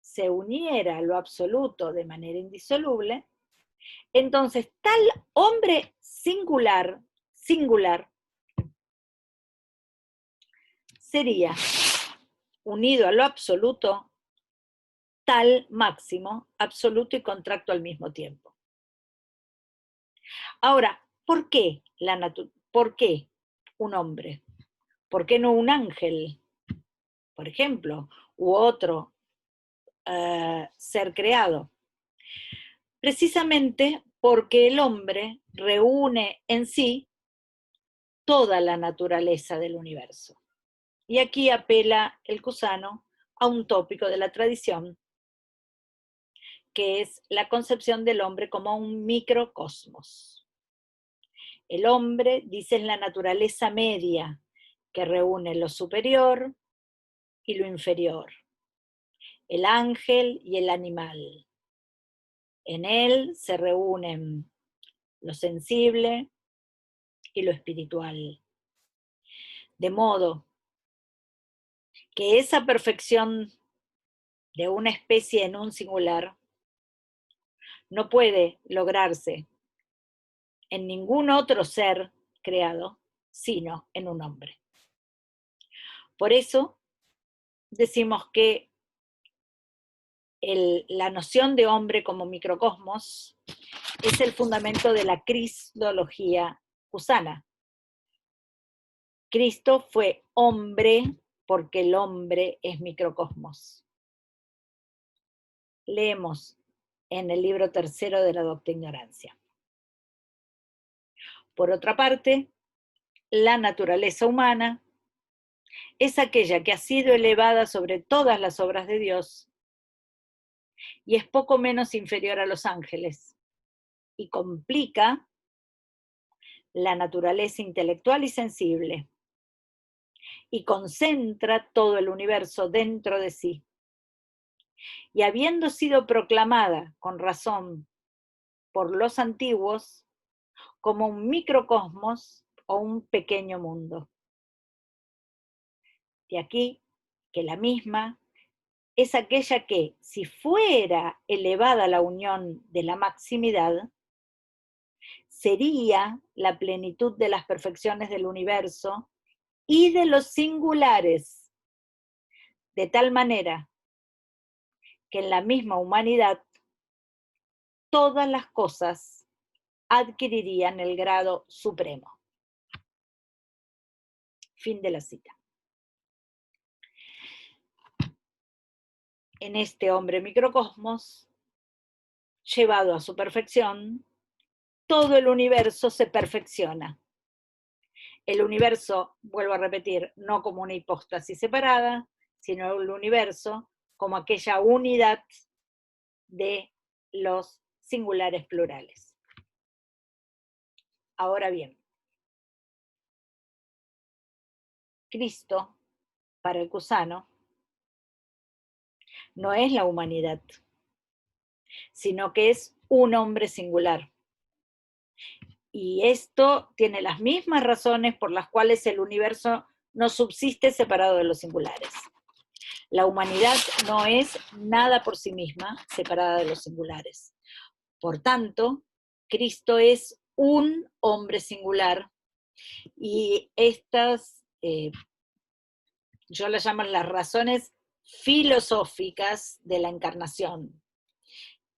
se uniera a lo absoluto de manera indisoluble, entonces tal hombre singular sería unido a lo absoluto, tal máximo, absoluto y contracto al mismo tiempo. Ahora, ¿por qué un hombre? ¿Por qué no un ángel, por ejemplo, u otro ser creado? Precisamente porque el hombre reúne en sí toda la naturaleza del universo. Y aquí apela el Cusano a un tópico de la tradición, que es la concepción del hombre como un microcosmos. El hombre, dice, es la naturaleza media que reúne lo superior y lo inferior, el ángel y el animal. En él se reúnen lo sensible y lo espiritual. De modo que esa perfección de una especie en un singular no puede lograrse en ningún otro ser creado, sino en un hombre. Por eso decimos que la noción de hombre como microcosmos es el fundamento de la cristología cusana. Cristo fue hombre porque el hombre es microcosmos. Leemos en el libro tercero de la Docta Ignorancia. Por otra parte, la naturaleza humana es aquella que ha sido elevada sobre todas las obras de Dios y es poco menos inferior a los ángeles y complica la naturaleza intelectual y sensible y concentra todo el universo dentro de sí. Y habiendo sido proclamada con razón por los antiguos como un microcosmos o un pequeño mundo. De aquí que la misma es aquella que, si fuera elevada la unión de la maximidad, sería la plenitud de las perfecciones del universo y de los singulares, de tal manera que en la misma humanidad todas las cosas adquirirían el grado supremo. Fin de la cita. En este hombre microcosmos, llevado a su perfección, todo el universo se perfecciona. El universo, vuelvo a repetir, no como una hipóstasis separada, sino el universo como aquella unidad de los singulares plurales. Ahora bien, Cristo, para el Cusano, no es la humanidad, sino que es un hombre singular. Y esto tiene las mismas razones por las cuales el universo no subsiste separado de los singulares. La humanidad no es nada por sí misma separada de los singulares. Por tanto, Cristo es un hombre singular y estas, yo las llamo las razones filosóficas de la encarnación.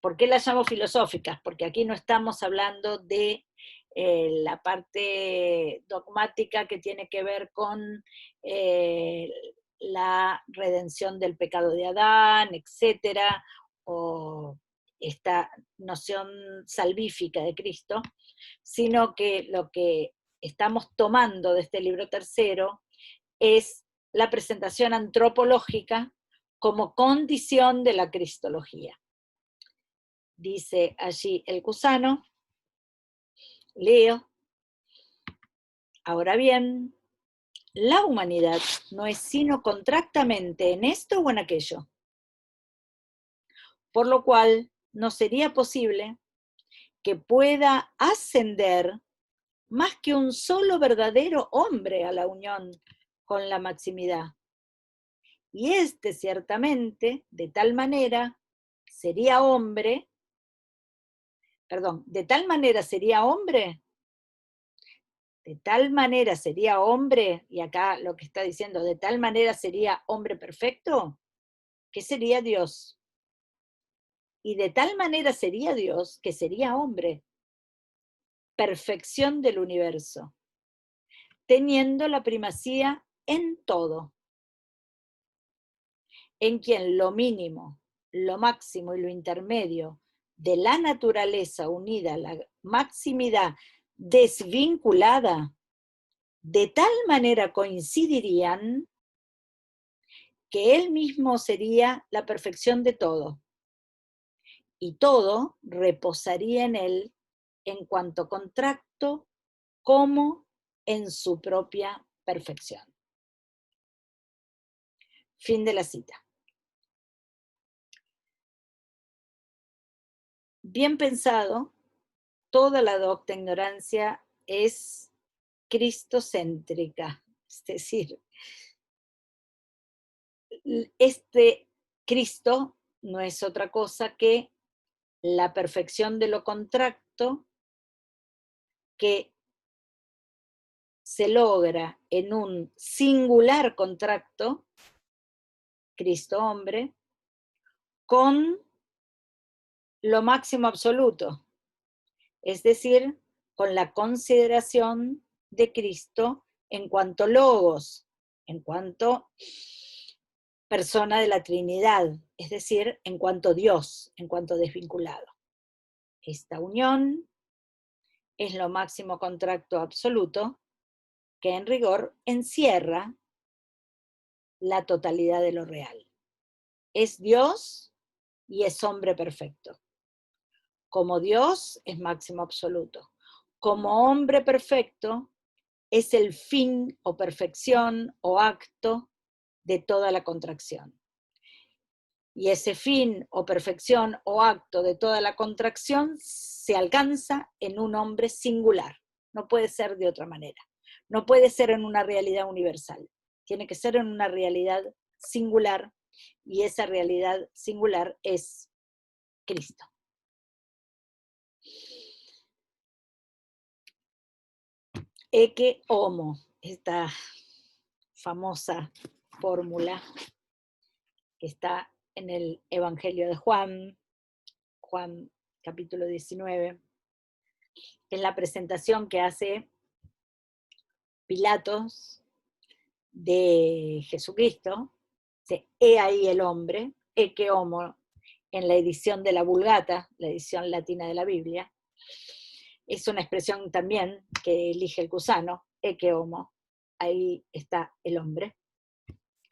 ¿Por qué las llamo filosóficas? Porque aquí no estamos hablando de la parte dogmática que tiene que ver con la redención del pecado de Adán, etcétera, o esta noción salvífica de Cristo, sino que lo que estamos tomando de este libro tercero es la presentación antropológica como condición de la cristología. Dice allí el Cusano, leo: ahora bien, la humanidad no es sino contractamente en esto o en aquello. por lo cual no sería posible que pueda ascender más que un solo verdadero hombre a la unión con la maximidad. Y este ciertamente, de tal manera, sería hombre, de tal manera sería hombre, y acá lo que está diciendo, de tal manera sería hombre perfecto, que sería Dios. Y de tal manera sería Dios, que sería hombre, perfección del universo, teniendo la primacía en todo, en quien lo mínimo, lo máximo y lo intermedio de la naturaleza unida a la maximidad desvinculada, de tal manera coincidirían que él mismo sería la perfección de todo, y todo reposaría en él en cuanto contracto como en su propia perfección. Fin de la cita. Bien pensado, toda la docta ignorancia es cristocéntrica, es decir, este Cristo no es otra cosa que la perfección de lo contracto que se logra en un singular contracto, Cristo hombre, con lo máximo absoluto, es decir, con la consideración de Cristo en cuanto logos, en cuanto persona de la Trinidad, es decir, en cuanto Dios, en cuanto desvinculado. Esta unión es lo máximo contracto absoluto que en rigor encierra la totalidad de lo real. Es Dios y es hombre perfecto. Como Dios es máximo absoluto. Como hombre perfecto es el fin o perfección o acto de toda la contracción. Y ese fin o perfección o acto de toda la contracción se alcanza en un hombre singular. No puede ser de otra manera. No puede ser en una realidad universal. Tiene que ser en una realidad singular, y esa realidad singular es Cristo. Ecce homo, esta famosa fórmula que está en el Evangelio de Juan capítulo 19, es la presentación que hace Pilatos de Jesucristo. He ahí el hombre, ecce homo, en la edición de la Vulgata, la edición latina de la Biblia. Es una expresión también que elige el Cusano, ecce homo, ahí está el hombre.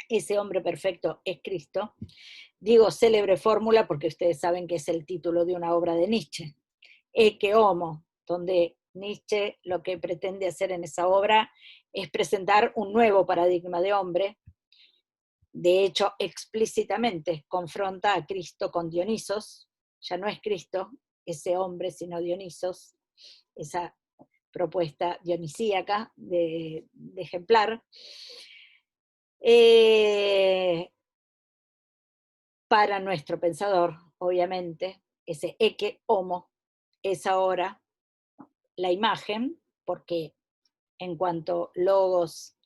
Ese hombre perfecto es Cristo. Digo célebre fórmula porque ustedes saben que es el título de una obra de Nietzsche, Ecce homo, donde Nietzsche lo que pretende hacer en esa obra es presentar un nuevo paradigma de hombre. De hecho, explícitamente confronta a Cristo con Dionisos. Ya no es Cristo ese hombre, sino Dionisos, esa propuesta dionisíaca de ejemplar. Para nuestro pensador, obviamente, ese ecce homo es ahora la imagen, porque en cuanto logos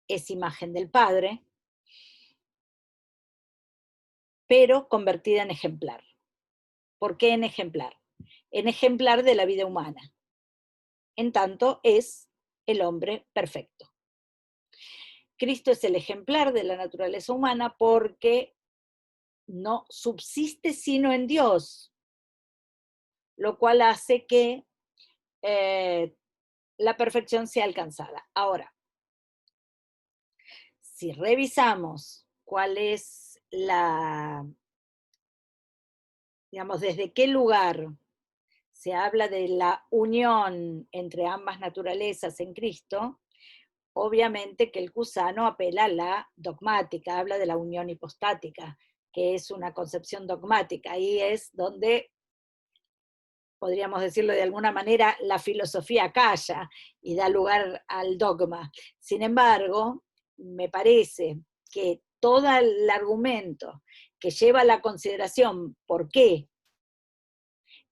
es imagen del Padre, pero convertida en ejemplar. ¿Por qué en ejemplar? En ejemplar de la vida humana. En tanto es el hombre perfecto. Cristo es el ejemplar de la naturaleza humana porque no subsiste sino en Dios, lo cual hace que la perfección sea alcanzada. Ahora, si revisamos cuál es digamos, desde qué lugar se habla de la unión entre ambas naturalezas en Cristo, obviamente que el Cusano apela a la dogmática, habla de la unión hipostática, que es una concepción dogmática. Ahí es donde, podríamos decirlo de alguna manera, la filosofía calla y da lugar al dogma. Sin embargo, me parece que todo el argumento que lleva a la consideración por qué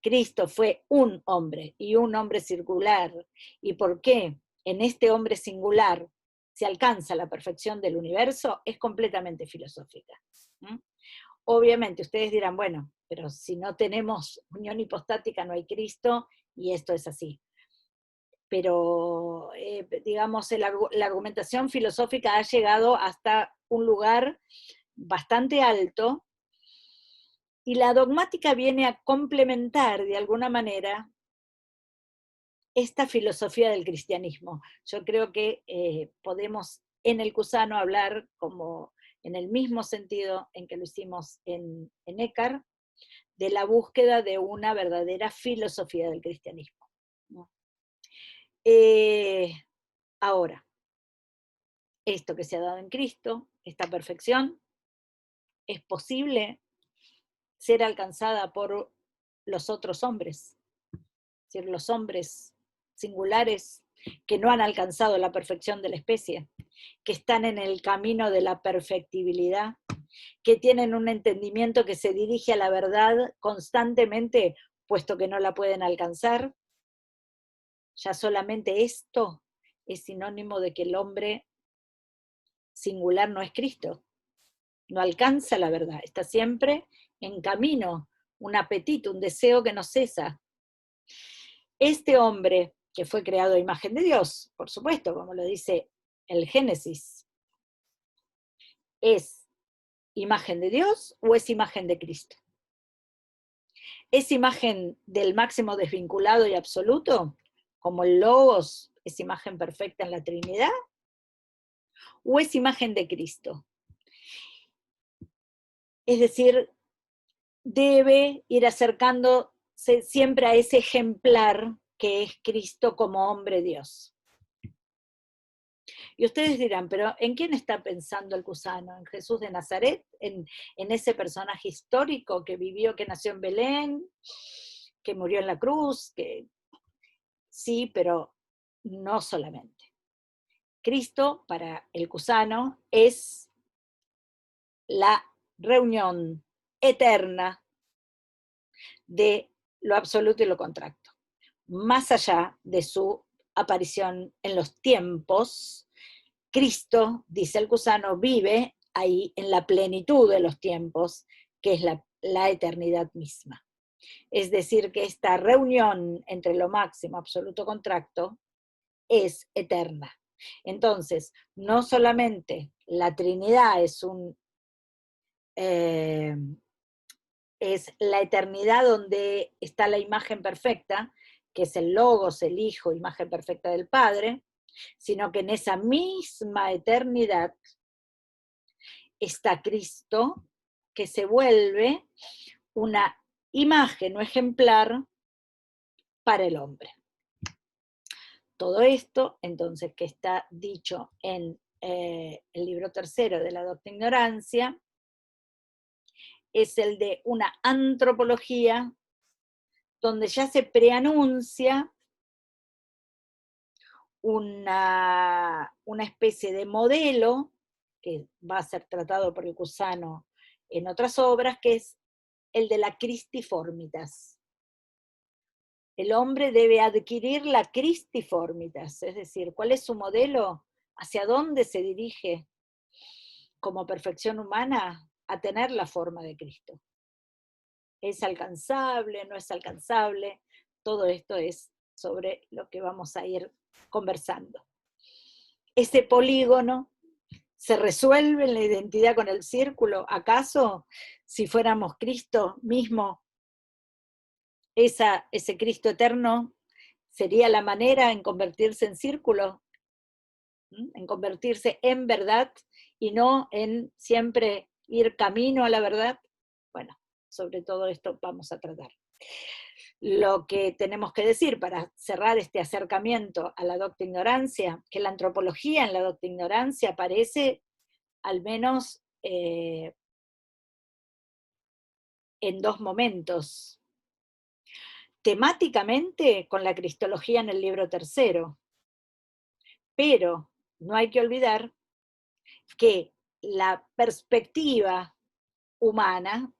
Cristo fue un hombre y un hombre circular, y por qué en este hombre singular se alcanza la perfección del universo, es completamente filosófica. ¿Mm? Obviamente ustedes dirán, bueno, pero si no tenemos unión hipostática no hay Cristo, y esto es así. Pero, digamos, la argumentación filosófica ha llegado hasta un lugar bastante alto, y la dogmática viene a complementar de alguna manera esta filosofía del cristianismo. Yo creo que podemos en el Cusano hablar como en el mismo sentido en que lo hicimos en Eckhart, de la búsqueda de una verdadera filosofía del cristianismo, ¿no? Ahora, esto que se ha dado en Cristo, esta perfección, es posible ser alcanzada por los otros hombres, es decir, los hombres singulares que no han alcanzado la perfección de la especie, que están en el camino de la perfectibilidad, que tienen un entendimiento que se dirige a la verdad constantemente, puesto que no la pueden alcanzar. Ya solamente esto es sinónimo de que el hombre singular no es Cristo, no alcanza la verdad, está siempre en camino, un apetito, un deseo que no cesa. Este hombre, que fue creado a imagen de Dios, por supuesto, como lo dice el Génesis, ¿es imagen de Dios o es imagen de Cristo? ¿Es imagen del máximo desvinculado y absoluto, como el Logos es imagen perfecta en la Trinidad? ¿O es imagen de Cristo? Es decir, debe ir acercándose siempre a ese ejemplar que es Cristo como hombre Dios. Y ustedes dirán, pero ¿en quién está pensando el Cusano? ¿En Jesús de Nazaret? ¿En ese personaje histórico que vivió, que nació en Belén, que murió en la cruz? Que sí, pero no solamente. Cristo, para el Cusano, es la reunión eterna de lo absoluto y lo contracto. Más allá de su aparición en los tiempos, Cristo, dice el Cusano, vive ahí en la plenitud de los tiempos, que es la eternidad misma. Es decir, que esta reunión entre lo máximo, absoluto contracto, es eterna. Entonces, no solamente la Trinidad es la eternidad donde está la imagen perfecta, que es el Logos, el Hijo, imagen perfecta del Padre, sino que en esa misma eternidad está Cristo, que se vuelve una imagen o ejemplar para el hombre. Todo esto, entonces, que está dicho en el libro tercero de la Docta Ignorancia, es el de una antropología donde ya se preanuncia una especie de modelo que va a ser tratado por el Cusano en otras obras, que es el de la Christiformitas. El hombre debe adquirir la Christiformitas, es decir, ¿cuál es su modelo? ¿Hacia dónde se dirige como perfección humana? A tener la forma de Cristo. ¿Es alcanzable? ¿No es alcanzable? Todo esto es sobre lo que vamos a ir conversando. Ese polígono se resuelve en la identidad con el círculo. ¿Acaso, si fuéramos Cristo mismo, ese Cristo eterno sería la manera en convertirse en círculo? En convertirse en verdad y no en siempre ir camino a la verdad. Bueno, sobre todo esto vamos a tratar. Lo que tenemos que decir para cerrar este acercamiento a la docta ignorancia, que la antropología en la docta ignorancia aparece al menos en dos momentos. Temáticamente con la cristología en el libro tercero, pero no hay que olvidar que la perspectiva humana,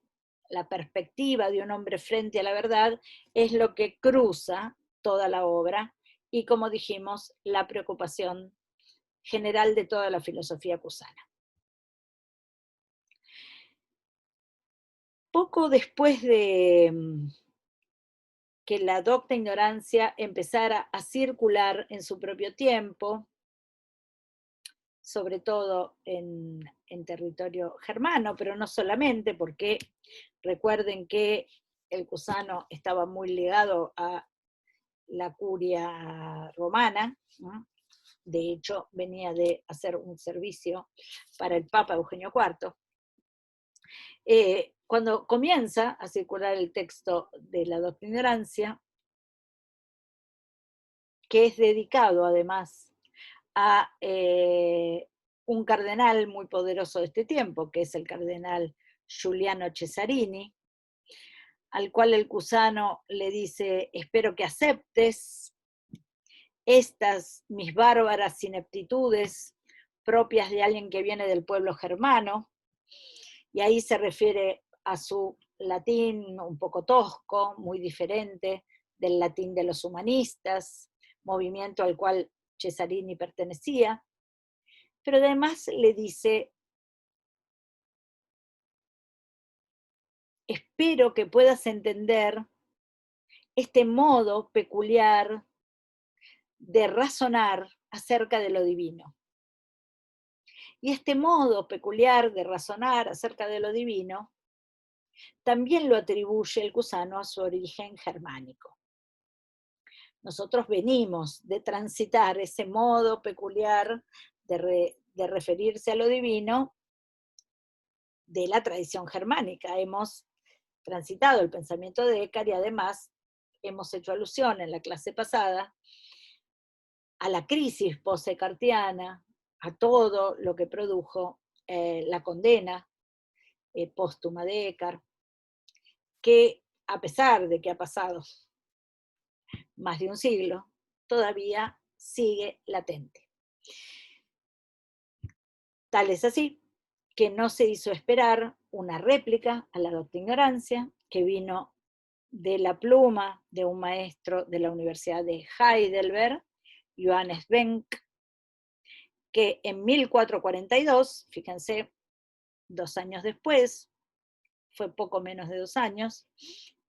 la perspectiva de un hombre frente a la verdad, es lo que cruza toda la obra y, como dijimos, la preocupación general de toda la filosofía cusana. Poco después de que la docta ignorancia empezara a circular en su propio tiempo, sobre todo en territorio germano, pero no solamente, porque recuerden que el cusano estaba muy ligado a la curia romana, ¿no? De hecho venía de hacer un servicio para el Papa Eugenio IV. Cuando comienza a circular el texto de la docta ignorancia, que es dedicado además a un cardenal muy poderoso de este tiempo, que es el cardenal Giuliano Cesarini, al cual el cusano le dice: espero que aceptes estas mis bárbaras ineptitudes propias de alguien que viene del pueblo germano, y ahí se refiere a su latín un poco tosco, muy diferente del latín de los humanistas, movimiento al cual Cesarini pertenecía, pero además le dice: espero que puedas entender este modo peculiar de razonar acerca de lo divino. Y este modo peculiar de razonar acerca de lo divino también lo atribuye el cusano a su origen germánico. Nosotros venimos de transitar ese modo peculiar de referirse a lo divino de la tradición germánica. Hemos transitado el pensamiento de Eckhart y además hemos hecho alusión en la clase pasada a la crisis post-eckartiana, a todo lo que produjo la condena póstuma de Eckhart, que a pesar de que ha pasado más de un siglo, todavía sigue latente. Tal es así que no se hizo esperar una réplica a la docta ignorancia, que vino de la pluma de un maestro de la Universidad de Heidelberg, Johannes Benck, que en 1442, fíjense, 2 años después, fue poco menos de 2 años,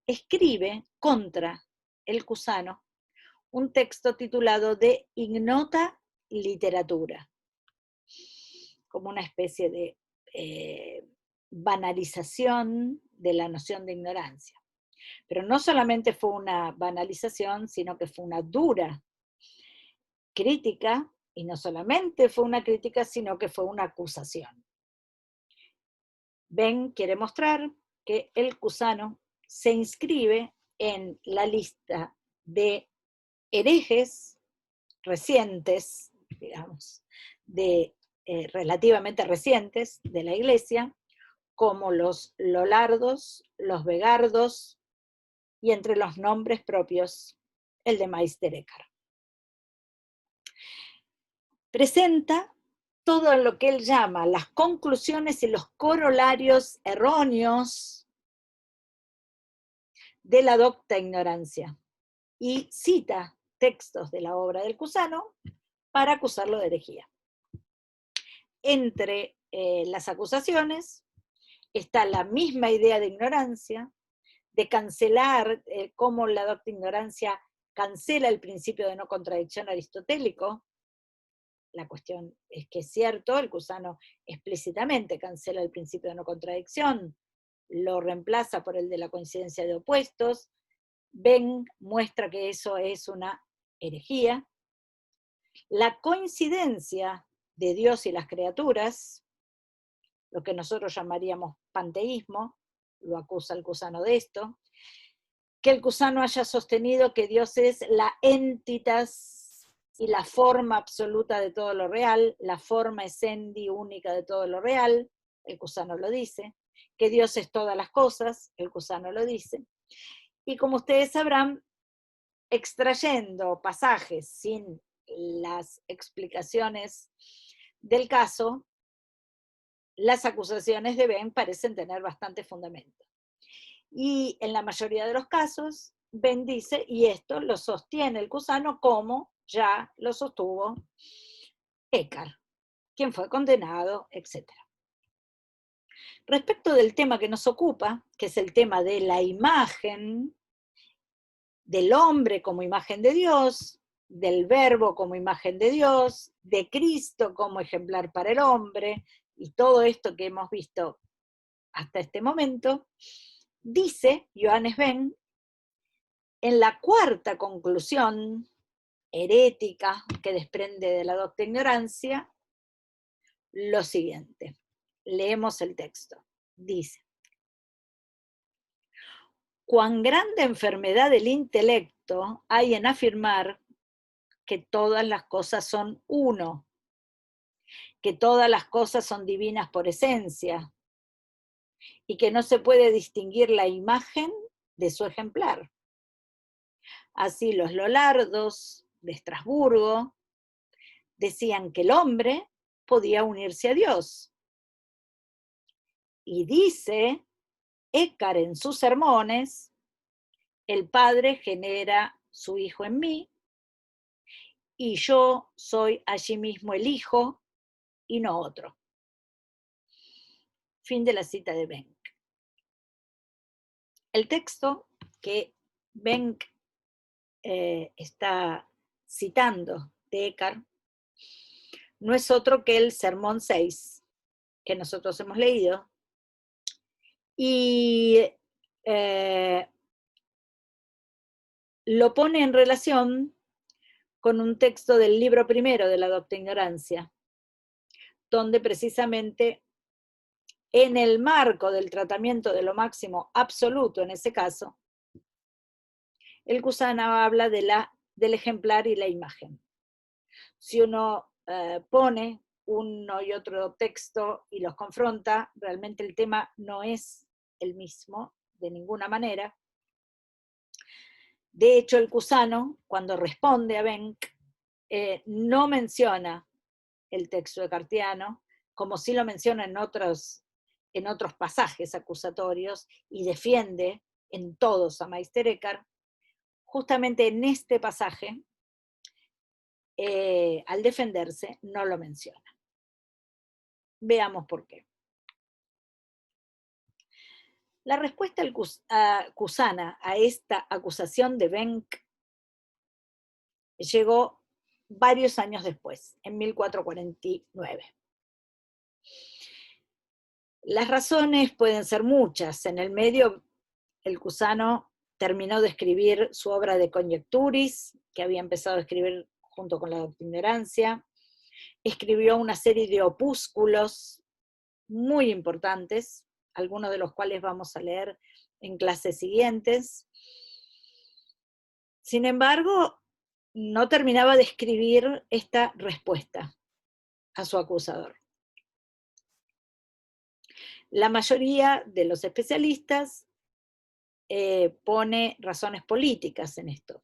escribe contra el cusano un texto titulado De ignota literatura, como una especie de banalización de la noción de ignorancia. Pero no solamente fue una banalización, sino que fue una dura crítica, y no solamente fue una crítica, sino que fue una acusación. Ben quiere mostrar que el cusano se inscribe en la lista de herejes recientes, digamos, relativamente recientes de la Iglesia, como los Lolardos, los Vegardos, y entre los nombres propios, el de Meister Eckhart. Presenta todo lo que él llama las conclusiones y los corolarios erróneos de la docta ignorancia, y cita textos de la obra del cusano para acusarlo de herejía. Entre las acusaciones está la misma idea de ignorancia, de cancelar, cómo la docta ignorancia cancela el principio de no contradicción aristotélico. La cuestión es que es cierto, el cusano explícitamente cancela el principio de no contradicción, lo reemplaza por el de la coincidencia de opuestos. Ben muestra que eso es una herejía. La coincidencia de Dios y las criaturas, lo que nosotros llamaríamos panteísmo, lo acusa el cusano de esto. Que el cusano haya sostenido que Dios es la entitas y la forma absoluta de todo lo real, la forma essendi única de todo lo real, el cusano lo dice, que Dios es todas las cosas, el Cusano lo dice, y como ustedes sabrán, extrayendo pasajes sin las explicaciones del caso, las acusaciones de Ben parecen tener bastante fundamento. Y en la mayoría de los casos, Ben dice, y esto lo sostiene el Cusano como ya lo sostuvo Eckhart, quien fue condenado, etc. Respecto del tema que nos ocupa, que es el tema de la imagen, del hombre como imagen de Dios, del verbo como imagen de Dios, de Cristo como ejemplar para el hombre, y todo esto que hemos visto hasta este momento, dice Johannes Ben, en la cuarta conclusión herética que desprende de la doctrina ignorancia, lo siguiente. Leemos el texto. Dice, cuán grande enfermedad del intelecto hay en afirmar que todas las cosas son uno, que todas las cosas son divinas por esencia, y que no se puede distinguir la imagen de su ejemplar. Así los Lollardos de Estrasburgo decían que el hombre podía unirse a Dios. Y dice Eckhart en sus sermones, el Padre genera su Hijo en mí, y yo soy allí mismo el Hijo y no otro. Fin de la cita de Benck. El texto que Benck está citando de Eckhart no es otro que el Sermón 6, que nosotros hemos leído, y lo pone en relación con un texto del libro primero de la Doctrina Ignorancia, donde precisamente en el marco del tratamiento de lo máximo absoluto, en ese caso, el Cusano habla del ejemplar y la imagen. Si uno pone uno y otro texto y los confronta, realmente el tema no es el mismo de ninguna manera. De hecho, el Cusano, cuando responde a Benck, no menciona el texto eckartiano, como sí lo menciona en otros pasajes acusatorios, y defiende en todos a Meister Eckhart. Justamente en este pasaje, al defenderse, no lo menciona. Veamos por qué. La respuesta cusana a esta acusación de Benck llegó varios años después, en 1449. Las razones pueden ser muchas. En el medio, el Cusano terminó de escribir su obra de Conjecturis, que había empezado a escribir junto con la Doctrina Ignorancia. Escribió una serie de opúsculos muy importantes, algunos de los cuales vamos a leer en clases siguientes. Sin embargo, no terminaba de escribir esta respuesta a su acusador. La mayoría de los especialistas pone razones políticas en esto.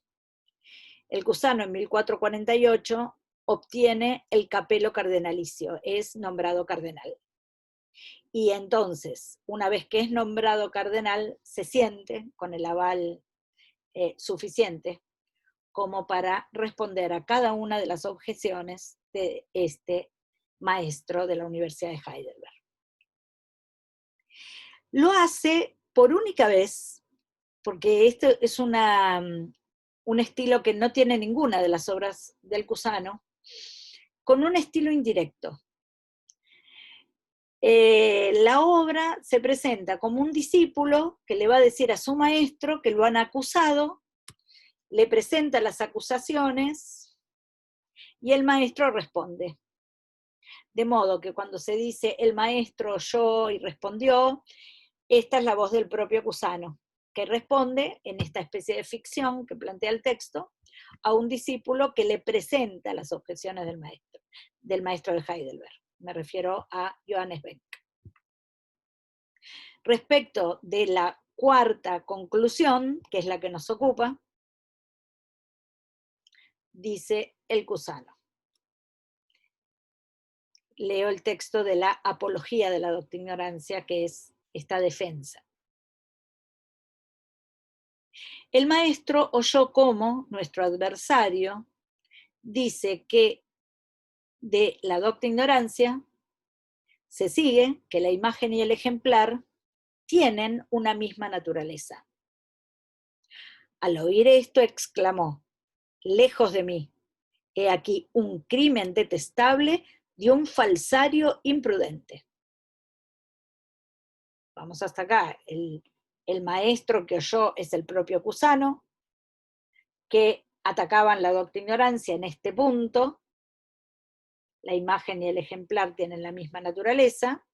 El Cusano en 1448 obtiene el capelo cardenalicio, es nombrado cardenal. Y entonces, una vez que es nombrado cardenal, se siente con el aval suficiente como para responder a cada una de las objeciones de este maestro de la Universidad de Heidelberg. Lo hace por única vez, porque esto es un estilo que no tiene ninguna de las obras del Cusano, con un estilo indirecto. La obra se presenta como un discípulo que le va a decir a su maestro que lo han acusado, le presenta las acusaciones y el maestro responde. De modo que cuando se dice el maestro oyó y respondió, esta es la voz del propio Cusano, que responde en esta especie de ficción que plantea el texto a un discípulo que le presenta las objeciones del maestro de Heidelberg. Me refiero a Johannes Benck. Respecto de la cuarta conclusión, que es la que nos ocupa, dice el Cusano. Leo el texto de la Apología de la Doctrina Ignorancia, que es esta defensa. El maestro oyó cómo nuestro adversario dice que de la doctrina ignorancia se sigue que la imagen y el ejemplar tienen una misma naturaleza. Al oír esto exclamó: lejos de mí, he aquí un crimen detestable de un falsario imprudente. Vamos hasta acá. El maestro que oyó es el propio Cusano, que atacaban la doctrina ignorancia en este punto. La imagen y el ejemplar tienen la misma naturaleza.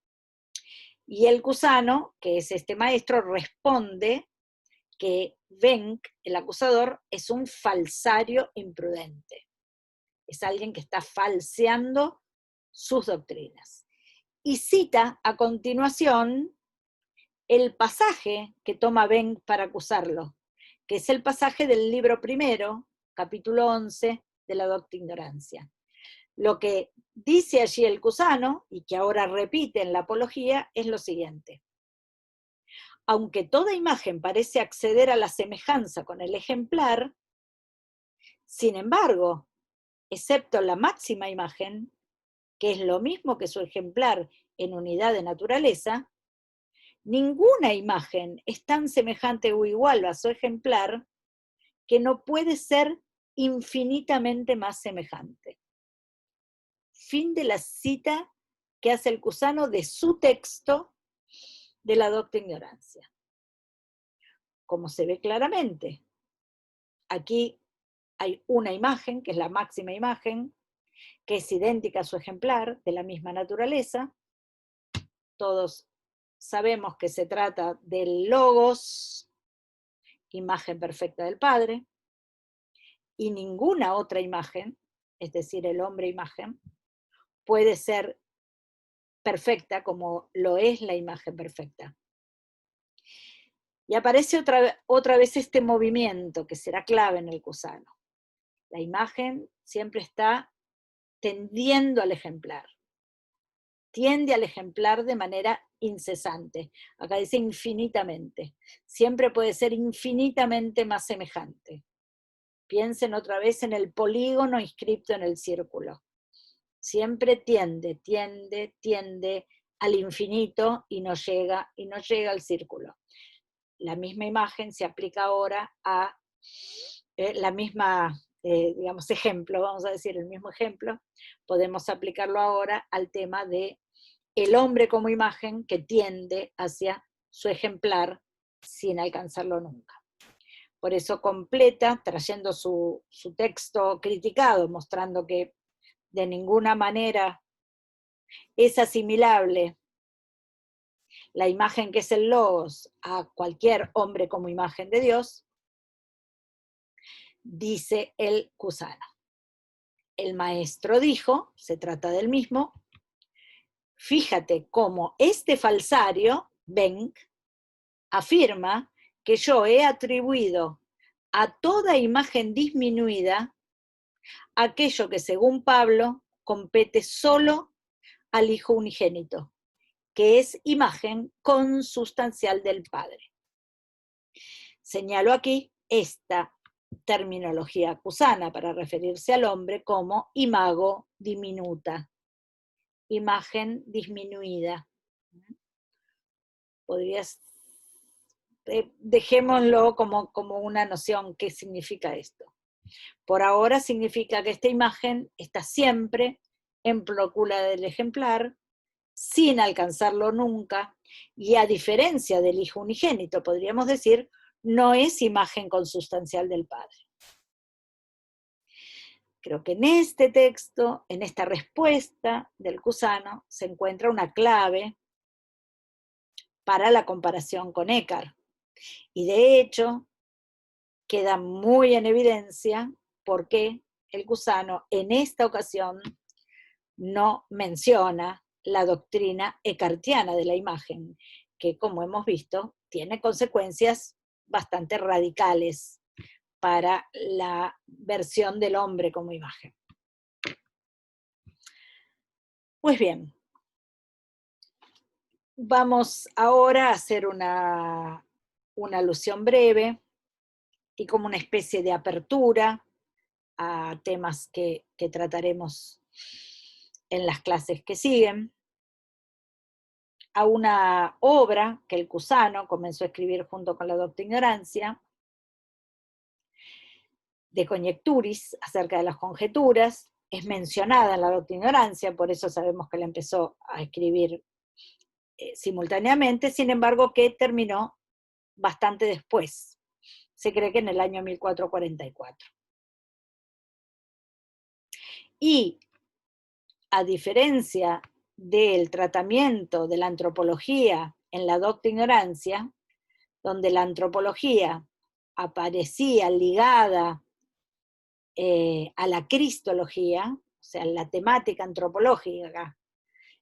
Y el Cusano, que es este maestro, responde que Wenck, el acusador, es un falsario imprudente. Es alguien que está falseando sus doctrinas. Y cita a continuación el pasaje que toma Wenck para acusarlo, que es el pasaje del libro primero, capítulo 11, de la doctrina ignorancia. Lo que dice allí el Cusano, y que ahora repite en la Apología, es lo siguiente: aunque toda imagen parece acceder a la semejanza con el ejemplar, sin embargo, excepto la máxima imagen, que es lo mismo que su ejemplar en unidad de naturaleza, ninguna imagen es tan semejante o igual a su ejemplar que no puede ser infinitamente más semejante. Fin de la cita que hace el Cusano de su texto de la doctrina ignorancia. Como se ve claramente, aquí hay una imagen, que es la máxima imagen, que es idéntica a su ejemplar, de la misma naturaleza. Todos sabemos que se trata del Logos, imagen perfecta del Padre, y ninguna otra imagen, es decir, el hombre imagen, puede ser perfecta como lo es la imagen perfecta. Y aparece otra vez este movimiento que será clave en el Cusano. La imagen siempre está tendiendo al ejemplar. Tiende al ejemplar de manera incesante. Acá dice infinitamente. Siempre puede ser infinitamente más semejante. Piensen otra vez en el polígono inscripto en el círculo. Siempre tiende al infinito y no llega al círculo. La misma imagen se aplica ahora a la misma, digamos, ejemplo, vamos a decir el mismo ejemplo, podemos aplicarlo ahora al tema de el hombre como imagen que tiende hacia su ejemplar sin alcanzarlo nunca. Por eso completa, trayendo su texto criticado, mostrando que de ninguna manera es asimilable la imagen que es el Logos a cualquier hombre como imagen de Dios, dice el Cusano. El maestro dijo, se trata del mismo, fíjate cómo este falsario, Wenck, afirma que yo he atribuido a toda imagen disminuida aquello que según Pablo compete solo al Hijo unigénito, que es imagen consustancial del Padre. Señalo aquí esta terminología cusana para referirse al hombre como imago diminuta, imagen disminuida. Podrías, dejémoslo como una noción. ¿Qué significa esto? Por ahora significa que esta imagen está siempre en procura del ejemplar, sin alcanzarlo nunca, y a diferencia del Hijo unigénito, podríamos decir, no es imagen consustancial del Padre. Creo que en este texto, en esta respuesta del Cusano, se encuentra una clave para la comparación con Eckhart. Y de hecho, queda muy en evidencia por qué el Cusano en esta ocasión no menciona la doctrina eckartiana de la imagen, que, como hemos visto, tiene consecuencias bastante radicales para la versión del hombre como imagen. Pues bien, vamos ahora a hacer una alusión breve y como una especie de apertura a temas que trataremos en las clases que siguen, a una obra que el Cusano comenzó a escribir junto con la Docta Ignorancia, de Conjecturis, acerca de las conjeturas. Es mencionada en la Docta Ignorancia, por eso sabemos que la empezó a escribir simultáneamente, sin embargo que terminó bastante después. Se cree que en el año 1444. Y a diferencia del tratamiento de la antropología en la Docta Ignorancia, donde la antropología aparecía ligada a la cristología, o sea, la temática antropológica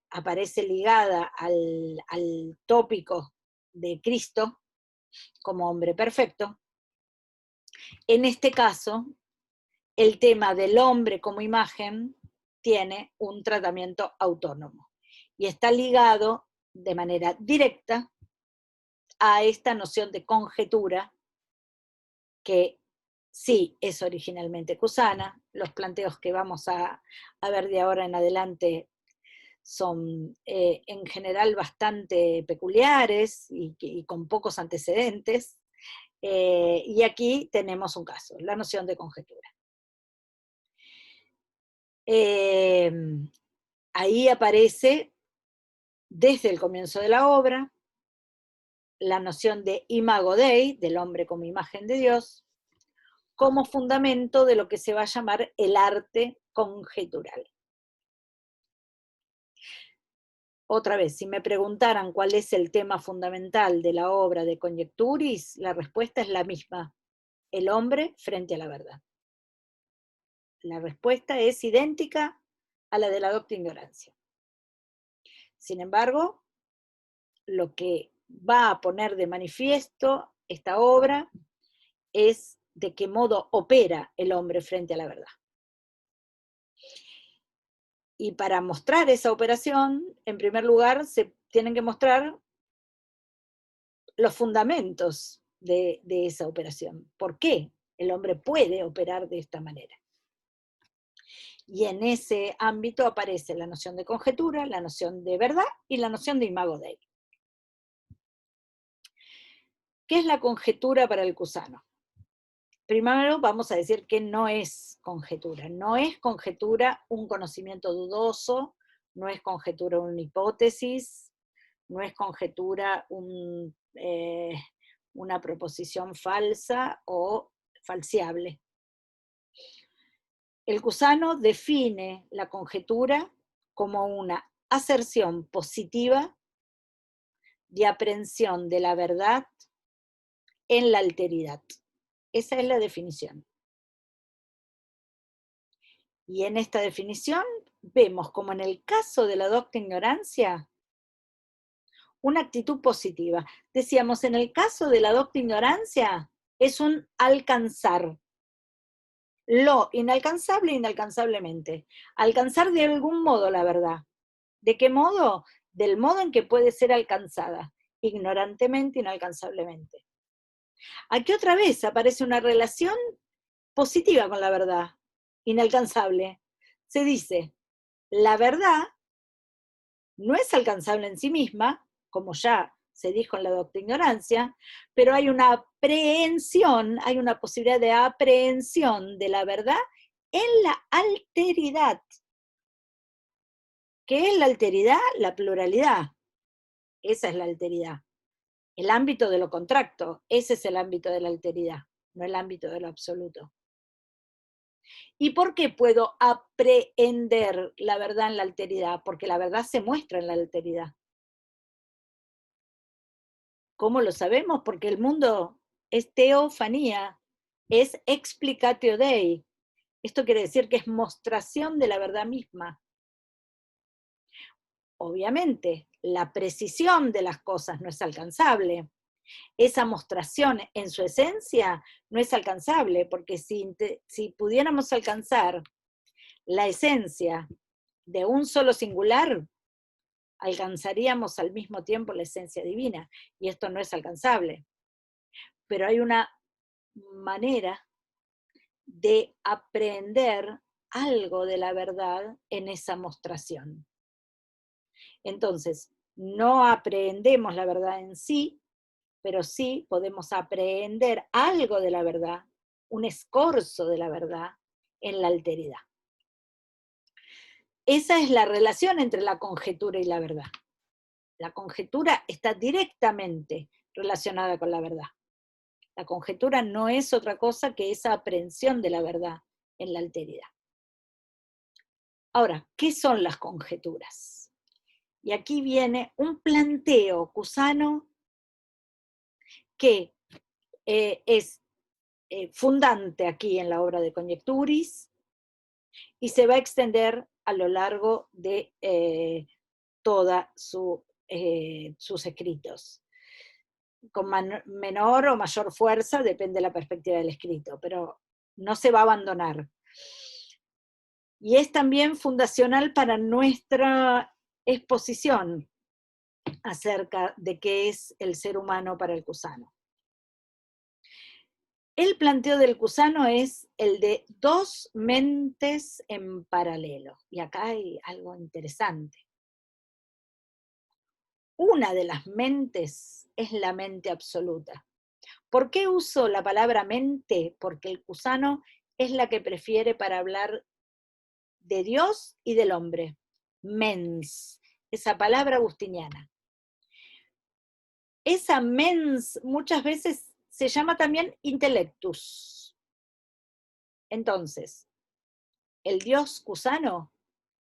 aparece ligada al tópico de Cristo como hombre perfecto. En este caso, el tema del hombre como imagen tiene un tratamiento autónomo y está ligado de manera directa a esta noción de conjetura que sí es originalmente cusana. Los planteos que vamos a ver de ahora en adelante son en general bastante peculiares y con pocos antecedentes, y aquí tenemos un caso, la noción de conjetura. Ahí aparece desde el comienzo de la obra la noción de imago Dei, del hombre como imagen de Dios, como fundamento de lo que se va a llamar el arte conjetural. Otra vez, si me preguntaran cuál es el tema fundamental de la obra de Conjecturis, la respuesta es la misma: el hombre frente a la verdad. La respuesta es idéntica a la de la Docta Ignorancia. Sin embargo, lo que va a poner de manifiesto esta obra es de qué modo opera el hombre frente a la verdad. Y para mostrar esa operación, en primer lugar, se tienen que mostrar los fundamentos de esa operación. ¿Por qué el hombre puede operar de esta manera? Y en ese ámbito aparece la noción de conjetura, la noción de verdad y la noción de imago Dei. ¿Qué es la conjetura para el Cusano? Primero vamos a decir que no es conjetura. No es conjetura un conocimiento dudoso, no es conjetura una hipótesis, no es conjetura una proposición falsa o falseable. El Cusano define la conjetura como una aserción positiva de aprehensión de la verdad en la alteridad. Esa es la definición. Y en esta definición vemos, como en el caso de la Docta Ignorancia, una actitud positiva. Decíamos, en el caso de la Docta Ignorancia, es un alcanzar. Lo inalcanzable inalcanzablemente. Alcanzar de algún modo la verdad. ¿De qué modo? Del modo en que puede ser alcanzada, ignorantemente, inalcanzablemente. Aquí otra vez aparece una relación positiva con la verdad, inalcanzable. Se dice, la verdad no es alcanzable en sí misma, como ya se dijo en la Docta Ignorancia, pero hay una aprehensión, hay una posibilidad de aprehensión de la verdad en la alteridad. ¿Qué es la alteridad? La pluralidad. Esa es la alteridad. El ámbito de lo contracto, ese es el ámbito de la alteridad, no el ámbito de lo absoluto. ¿Y por qué puedo aprehender la verdad en la alteridad? Porque la verdad se muestra en la alteridad. ¿Cómo lo sabemos? Porque el mundo es teofanía, es explicatio Dei. Esto quiere decir que es mostración de la verdad misma. Obviamente, la precisión de las cosas no es alcanzable. Esa mostración en su esencia no es alcanzable, porque si pudiéramos alcanzar la esencia de un solo singular, alcanzaríamos al mismo tiempo la esencia divina, y esto no es alcanzable. Pero hay una manera de aprender algo de la verdad en esa mostración. Entonces, no aprendemos la verdad en sí, pero sí podemos aprender algo de la verdad, un escorzo de la verdad en la alteridad. Esa es la relación entre la conjetura y la verdad. La conjetura está directamente relacionada con la verdad. La conjetura no es otra cosa que esa aprehensión de la verdad en la alteridad. Ahora, ¿qué son las conjeturas? Y aquí viene un planteo cusano que es fundante aquí en la obra de Conjecturis y se va a extender a lo largo de todos sus escritos. Con menor o mayor fuerza, depende de la perspectiva del escrito, pero no se va a abandonar. Y es también fundacional para nuestra exposición acerca de qué es el ser humano para el cusano. El planteo del cusano es el de dos mentes en paralelo. Y acá hay algo interesante. Una de las mentes es la mente absoluta. ¿Por qué uso la palabra mente? Porque el cusano es la que prefiere para hablar de Dios y del hombre. Mens, esa palabra agustiniana. Esa mens muchas veces se llama también intellectus. Entonces, el Dios cusano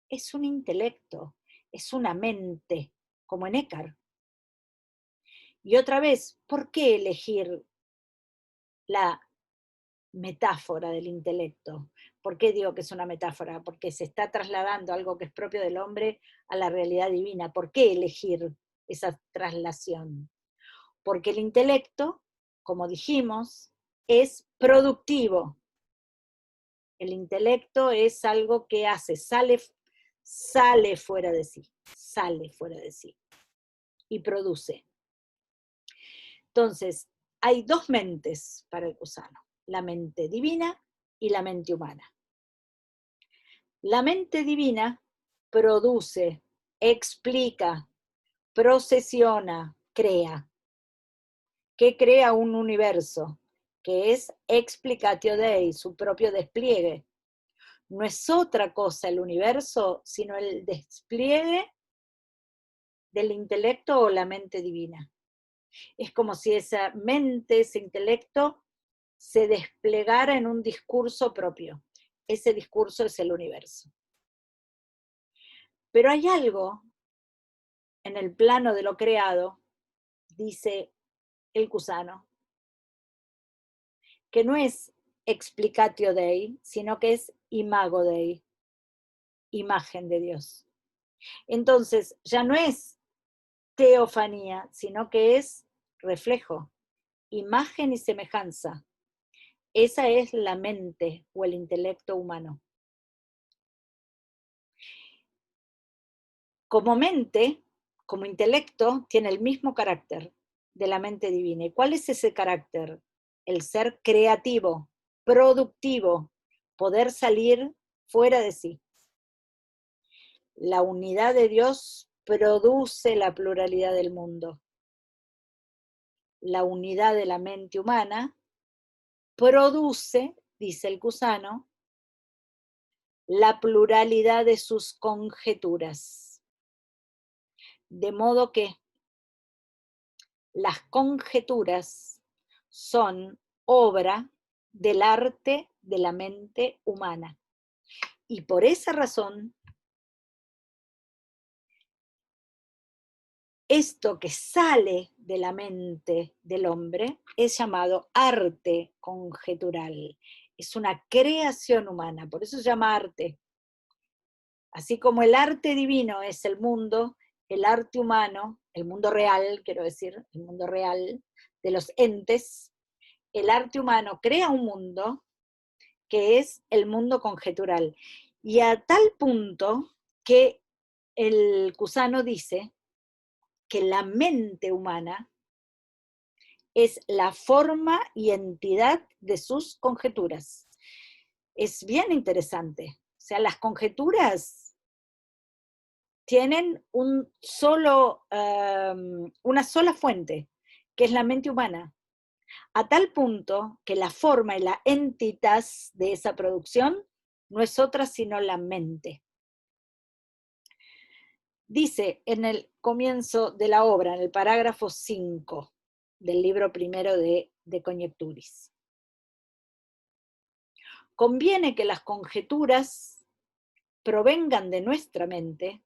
es un intelecto, es una mente, como en Eckhart. Y otra vez, ¿por qué elegir la metáfora del intelecto? ¿Por qué digo que es una metáfora? Porque se está trasladando algo que es propio del hombre a la realidad divina. ¿Por qué elegir esa traslación? Porque el intelecto, como dijimos, es productivo. El intelecto es algo que hace, sale fuera de sí, sale fuera de sí y produce. Entonces, hay dos mentes para el cusano, la mente divina y la mente humana. La mente divina produce, explica, procesiona, crea. ¿Qué crea un universo? Que es explicatio Dei, su propio despliegue. No es otra cosa el universo, sino el despliegue del intelecto o la mente divina. Es como si esa mente, ese intelecto, se desplegara en un discurso propio. Ese discurso es el universo. Pero hay algo en el plano de lo creado, dice el cusano, que no es explicatio Dei, sino que es imago Dei, imagen de Dios. Entonces, ya no es teofanía, sino que es reflejo, imagen y semejanza. Esa es la mente o el intelecto humano. Como mente, como intelecto, tiene el mismo carácter de la mente divina. ¿Y cuál es ese carácter? El ser creativo, productivo, poder salir fuera de sí. La unidad de Dios produce la pluralidad del mundo. La unidad de la mente humana produce, dice el cusano, la pluralidad de sus conjeturas. De modo que las conjeturas son obra del arte de la mente humana. Y por esa razón, esto que sale de la mente del hombre es llamado arte conjetural. Es una creación humana, por eso se llama arte. Así como el arte divino es el mundo, el arte humano, el mundo real, quiero decir, el mundo real de los entes, el arte humano crea un mundo que es el mundo conjetural. Y a tal punto que el Cusano dice que la mente humana es la forma y entidad de sus conjeturas. Es bien interesante. O sea, las conjeturas tienen una sola fuente, que es la mente humana, a tal punto que la forma y la entitas de esa producción no es otra sino la mente. Dice en el comienzo de la obra, en el parágrafo 5 del libro primero de Conjecturis. Conviene que las conjeturas provengan de nuestra mente,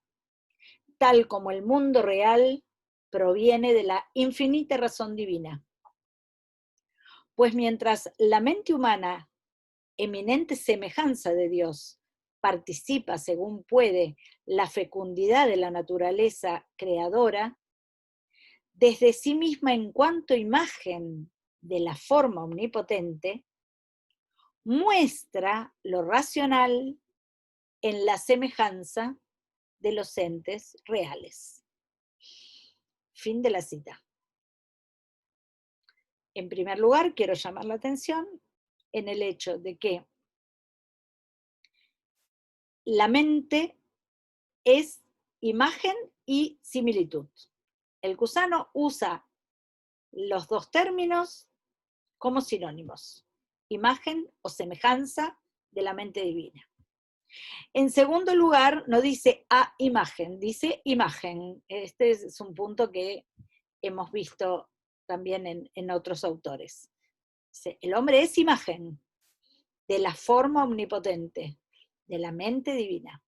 tal como el mundo real proviene de la infinita razón divina. Pues mientras la mente humana, eminente semejanza de Dios, participa según puede la fecundidad de la naturaleza creadora, desde sí misma en cuanto imagen de la forma omnipotente, muestra lo racional en la semejanza de los entes reales. Fin de la cita. En primer lugar, quiero llamar la atención en el hecho de que la mente es imagen y similitud. El Cusano usa los dos términos como sinónimos, imagen o semejanza de la mente divina. En segundo lugar, no dice a imagen, dice imagen. Este es un punto que hemos visto también en otros autores. Dice, el hombre es imagen de la forma omnipotente, de la mente divina.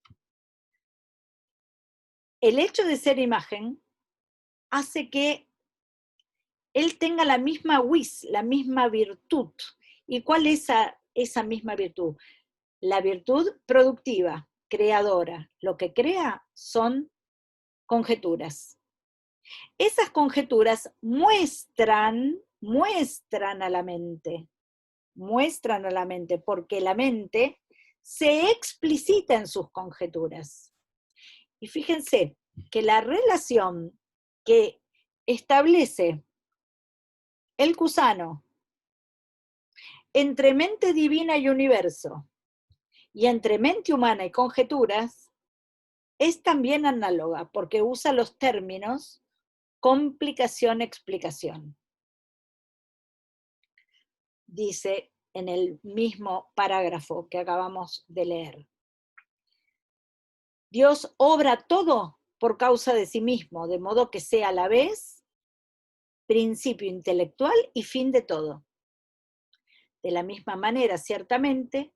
El hecho de ser imagen hace que él tenga la misma vis, la misma virtud. ¿Y cuál es esa misma virtud? La virtud productiva, creadora. Lo que crea son conjeturas. Esas conjeturas muestran a la mente, porque la mente se explicita en sus conjeturas. Y fíjense que la relación que establece el Cusano entre mente divina y universo, y entre mente humana y conjeturas, es también análoga, porque usa los términos complicación-explicación. Dice en el mismo parágrafo que acabamos de leer. Dios obra todo por causa de sí mismo, de modo que sea a la vez principio intelectual y fin de todo. De la misma manera, ciertamente,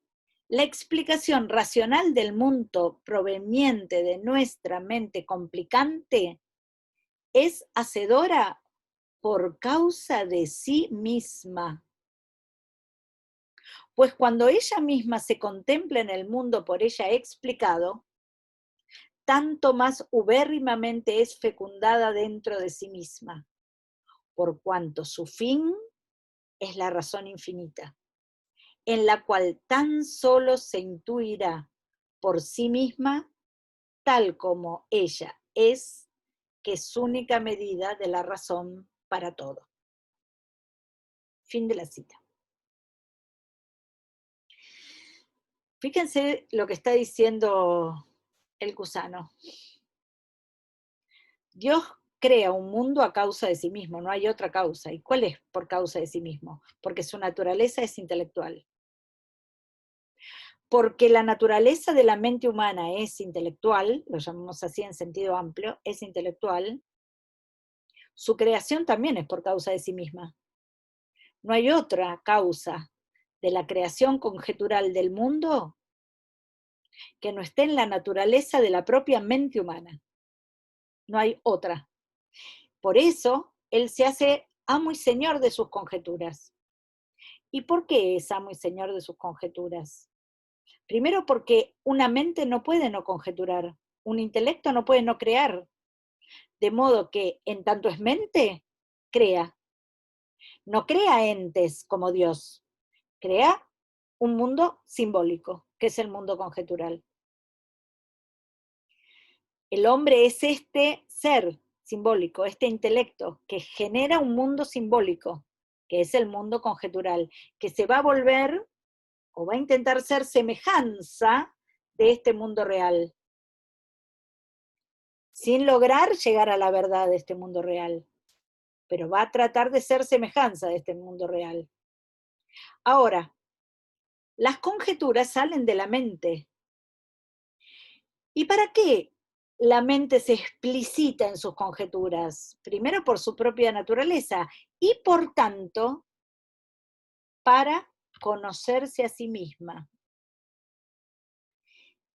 la explicación racional del mundo proveniente de nuestra mente complicante es hacedora por causa de sí misma. Pues cuando ella misma se contempla en el mundo por ella explicado, tanto más ubérrimamente es fecundada dentro de sí misma, por cuanto su fin es la razón infinita, en la cual tan solo se intuirá por sí misma, tal como ella es, que es única medida de la razón para todo. Fin de la cita. Fíjense lo que está diciendo el Cusano. Dios crea un mundo a causa de sí mismo, no hay otra causa. ¿Y cuál es por causa de sí mismo? Porque su naturaleza es intelectual. Porque la naturaleza de la mente humana es intelectual, lo llamamos así en sentido amplio, es intelectual, su creación también es por causa de sí misma. No hay otra causa de la creación conjetural del mundo que no esté en la naturaleza de la propia mente humana. No hay otra. Por eso, él se hace amo y señor de sus conjeturas. ¿Y por qué es amo y señor de sus conjeturas? Primero porque una mente no puede no conjeturar, un intelecto no puede no crear. De modo que, en tanto es mente, crea. No crea entes como Dios, crea un mundo simbólico, que es el mundo conjetural. El hombre es este ser simbólico, este intelecto que genera un mundo simbólico, que es el mundo conjetural, que se va a volver o va a intentar ser semejanza de este mundo real, sin lograr llegar a la verdad de este mundo real, pero va a tratar de ser semejanza de este mundo real. Ahora, las conjeturas salen de la mente. ¿Y para qué la mente se explicita en sus conjeturas? Primero por su propia naturaleza y por tanto para conocerse a sí misma.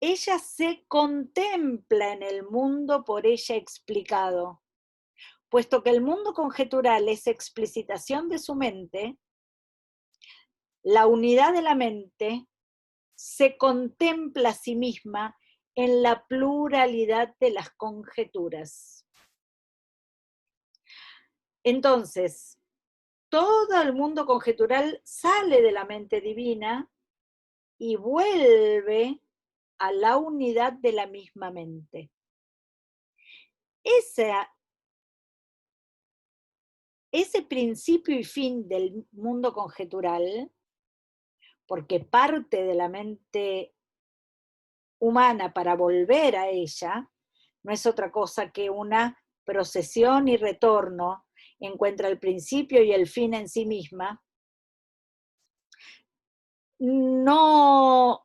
Ella se contempla en el mundo por ella explicado. Puesto que el mundo conjetural es explicitación de su mente, la unidad de la mente se contempla a sí misma en la pluralidad de las conjeturas. Entonces, todo el mundo conjetural sale de la mente divina y vuelve a la unidad de la misma mente. Ese principio y fin del mundo conjetural, porque parte de la mente humana para volver a ella, no es otra cosa que una procesión y retorno, encuentra el principio y el fin en sí misma, no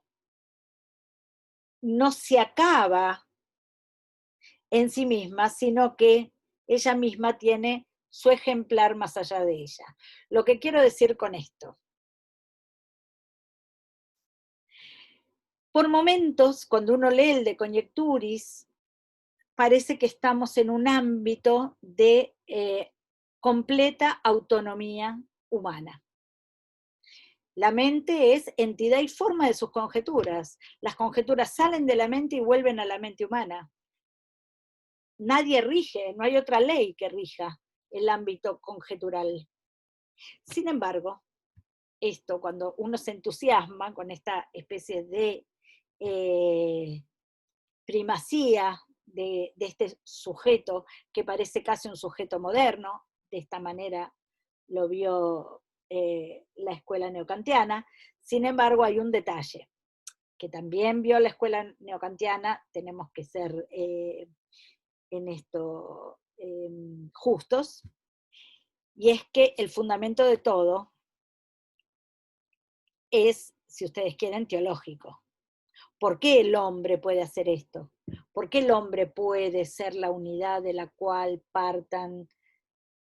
se acaba en sí misma, sino que ella misma tiene su ejemplar más allá de ella. Lo que quiero decir con esto. Por momentos, cuando uno lee el De Conjecturis, parece que estamos en un ámbito de completa autonomía humana. La mente es entidad y forma de sus conjeturas. Las conjeturas salen de la mente y vuelven a la mente humana. Nadie rige, no hay otra ley que rija el ámbito conjetural. Sin embargo, esto, cuando uno se entusiasma con esta especie de primacía de este sujeto, que parece casi un sujeto moderno, de esta manera lo vio la escuela neocantiana. Sin embargo, hay un detalle que también vio la escuela neocantiana, tenemos que ser en esto justos, y es que el fundamento de todo es, si ustedes quieren, teológico. ¿Por qué el hombre puede hacer esto? ¿Por qué el hombre puede ser la unidad de la cual partan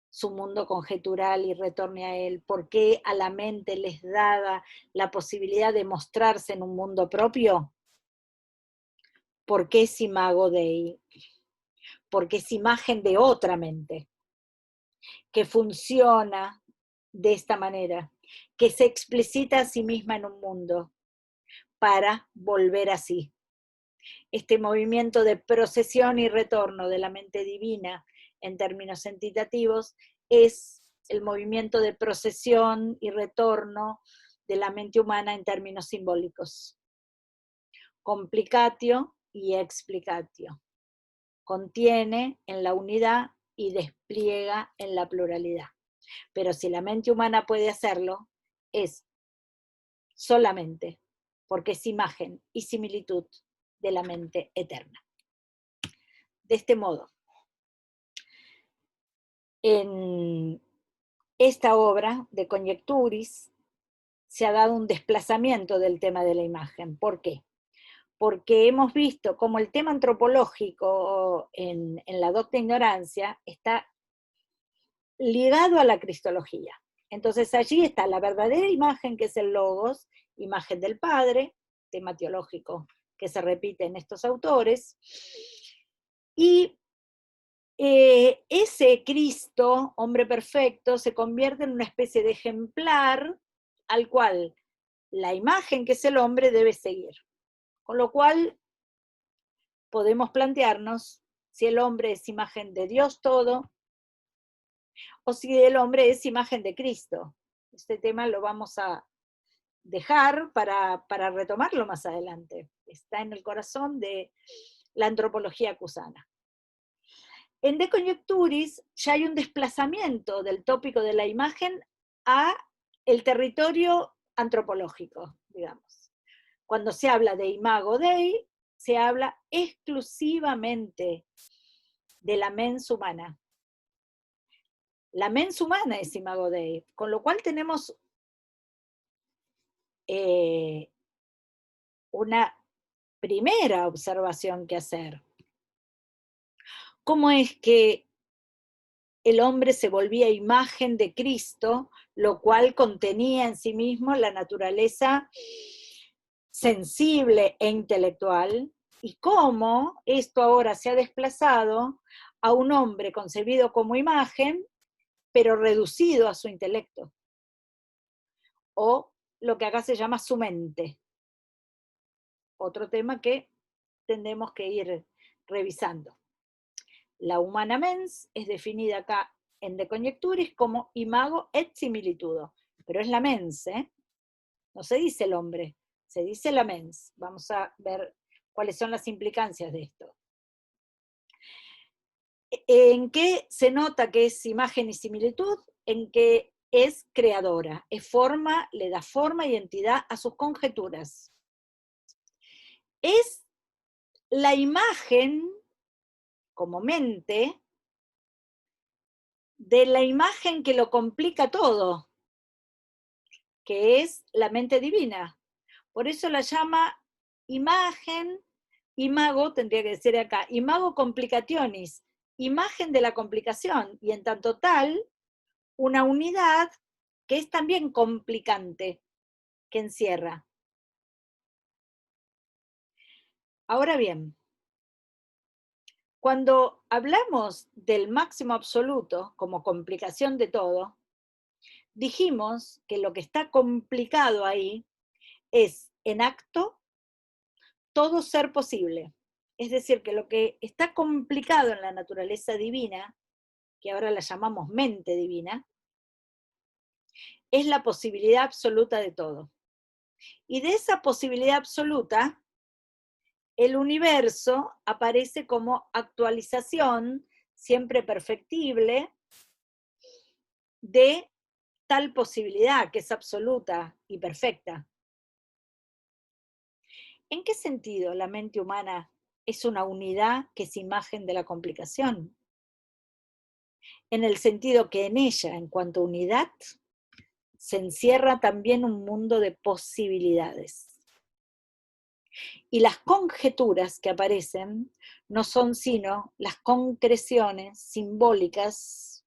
su mundo conjetural y retorne a él? ¿Por qué a la mente les daba la posibilidad de mostrarse en un mundo propio? Porque es imago Dei, porque es imagen de otra mente, que funciona de esta manera, que se explicita a sí misma en un mundo para volver así. Este movimiento de procesión y retorno de la mente divina en términos sentitativos es el movimiento de procesión y retorno de la mente humana en términos simbólicos. Complicatio y explicatio. Contiene en la unidad y despliega en la pluralidad. Pero si la mente humana puede hacerlo, es solamente porque es imagen y similitud de la mente eterna. De este modo, en esta obra de Conjecturis se ha dado un desplazamiento del tema de la imagen. ¿Por qué? Porque hemos visto cómo el tema antropológico en la docta ignorancia está ligado a la cristología. Entonces allí está la verdadera imagen, que es el logos, imagen del Padre, tema teológico que se repite en estos autores, y ese Cristo, hombre perfecto, se convierte en una especie de ejemplar al cual la imagen que es el hombre debe seguir. Con lo cual podemos plantearnos si el hombre es imagen de Dios todo, o si el hombre es imagen de Cristo. Este tema lo vamos a dejar para retomarlo más adelante. Está en el corazón de la antropología cusana. En De Conjecturis ya hay un desplazamiento del tópico de la imagen a el territorio antropológico, digamos. Cuando se habla de imago Dei, se habla exclusivamente de la mens humana. La mens humana es imago Dei, con lo cual tenemos una primera observación que hacer. ¿Cómo es que el hombre se volvía imagen de Cristo, lo cual contenía en sí mismo la naturaleza sensible e intelectual, y cómo esto ahora se ha desplazado a un hombre concebido como imagen, pero reducido a su intelecto, o lo que acá se llama su mente? Otro tema que tendremos que ir revisando. La humana mens es definida acá en De Conjecturis como imago et similitudo, pero es la mens, ¿eh? No se dice el hombre, se dice la mens. Vamos a ver cuáles son las implicancias de esto. ¿En qué se nota que es imagen y similitud? En que es creadora, es forma, le da forma y entidad a sus conjeturas. Es la imagen como mente de la imagen que lo complica todo, que es la mente divina. Por eso la llama imagen, imago, tendría que decir acá, imago complicationis, imagen de la complicación, y en tanto tal, una unidad que es también complicante, que encierra. Ahora bien, cuando hablamos del máximo absoluto como complicación de todo, dijimos que lo que está complicado ahí es en acto todo ser posible. Es decir, que lo que está complicado en la naturaleza divina, que ahora la llamamos mente divina, es la posibilidad absoluta de todo. Y de esa posibilidad absoluta, el universo aparece como actualización, siempre perfectible, de tal posibilidad que es absoluta y perfecta. ¿En qué sentido la mente humana es una unidad que es imagen de la complicación? En el sentido que en ella, en cuanto a unidad, se encierra también un mundo de posibilidades. Y las conjeturas que aparecen no son sino las concreciones simbólicas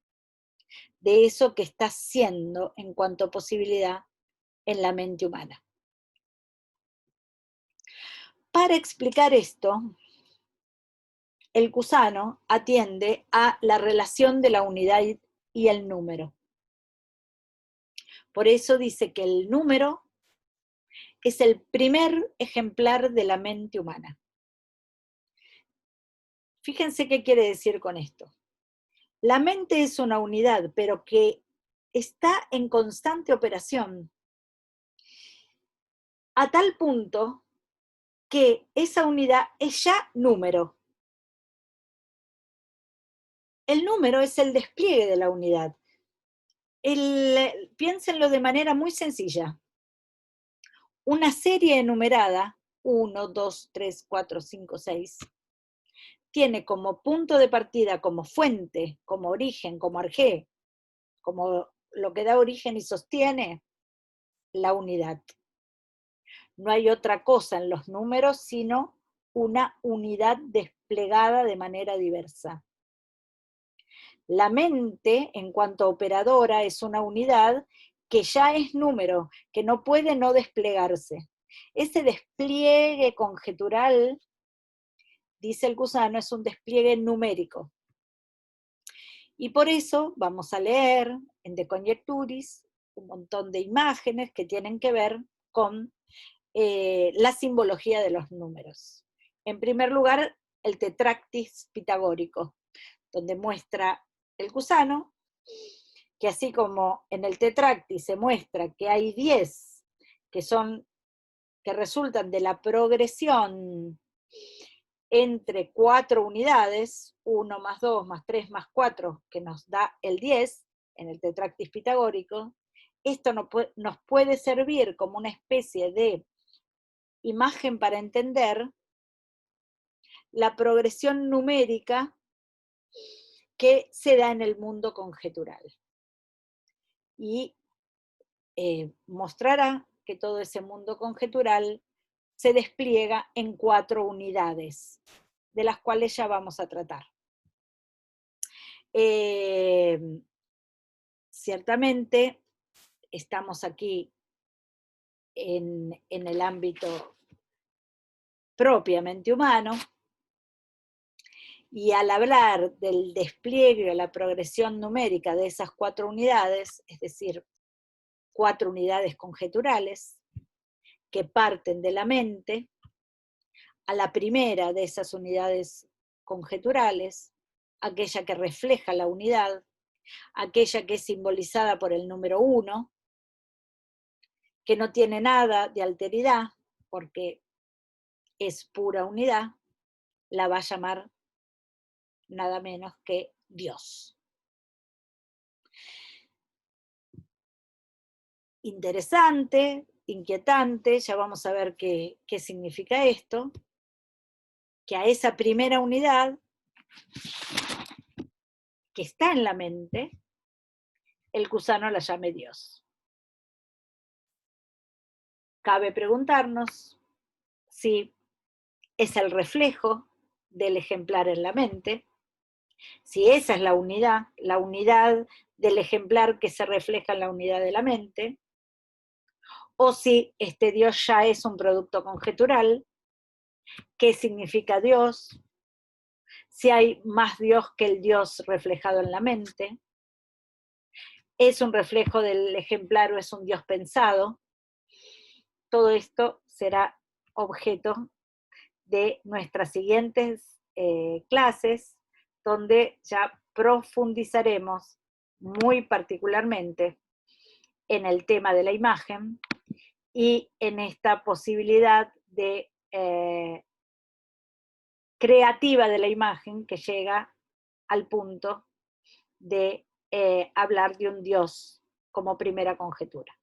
de eso que está siendo en cuanto a posibilidad en la mente humana. Para explicar esto, el cusano atiende a la relación de la unidad y el número. Por eso dice que el número es el primer ejemplar de la mente humana. Fíjense qué quiere decir con esto. La mente es una unidad, pero que está en constante operación, a tal punto que esa unidad es ya número. El número es el despliegue de la unidad. Piénsenlo de manera muy sencilla. Una serie enumerada, 1, 2, 3, 4, 5, 6, tiene como punto de partida, como fuente, como origen, como arjé, como lo que da origen y sostiene, la unidad. No hay otra cosa en los números sino una unidad desplegada de manera diversa. La mente, en cuanto a operadora, es una unidad que ya es número, que no puede no desplegarse. Ese despliegue conjetural, dice el cusano, es un despliegue numérico. Y por eso vamos a leer en De Conjecturis un montón de imágenes que tienen que ver con la simbología de los números. En primer lugar, el tetractis pitagórico, donde muestra el gusano, que así como en el tetractis se muestra que hay 10 que resultan de la progresión entre 4 unidades, 1 más 2 más 3 más 4, que nos da el 10 en el tetractis pitagórico, esto nos puede servir como una especie de imagen para entender la progresión numérica que se da en el mundo conjetural. Y mostrará que todo ese mundo conjetural se despliega en 4 unidades, de las cuales ya vamos a tratar. Ciertamente, estamos aquí en el ámbito propiamente humano, y al hablar del despliegue o la progresión numérica de esas 4 unidades, es decir, 4 unidades conjeturales, que parten de la mente, a la primera de esas unidades conjeturales, aquella que refleja la unidad, aquella que es simbolizada por el número 1, que no tiene nada de alteridad, porque es pura unidad, la va a llamar nada menos que Dios. Interesante, inquietante, ya vamos a ver qué significa esto, que a esa primera unidad que está en la mente, el gusano la llame Dios. Cabe preguntarnos si es el reflejo del ejemplar en la mente, si esa es la unidad del ejemplar que se refleja en la unidad de la mente, o si este Dios ya es un producto conjetural, qué significa Dios, si hay más Dios que el Dios reflejado en la mente, es un reflejo del ejemplar o es un Dios pensado. Todo esto será objeto de nuestras siguientes clases, donde ya profundizaremos muy particularmente en el tema de la imagen y en esta posibilidad de creativa de la imagen que llega al punto de hablar de un Dios como primera conjetura.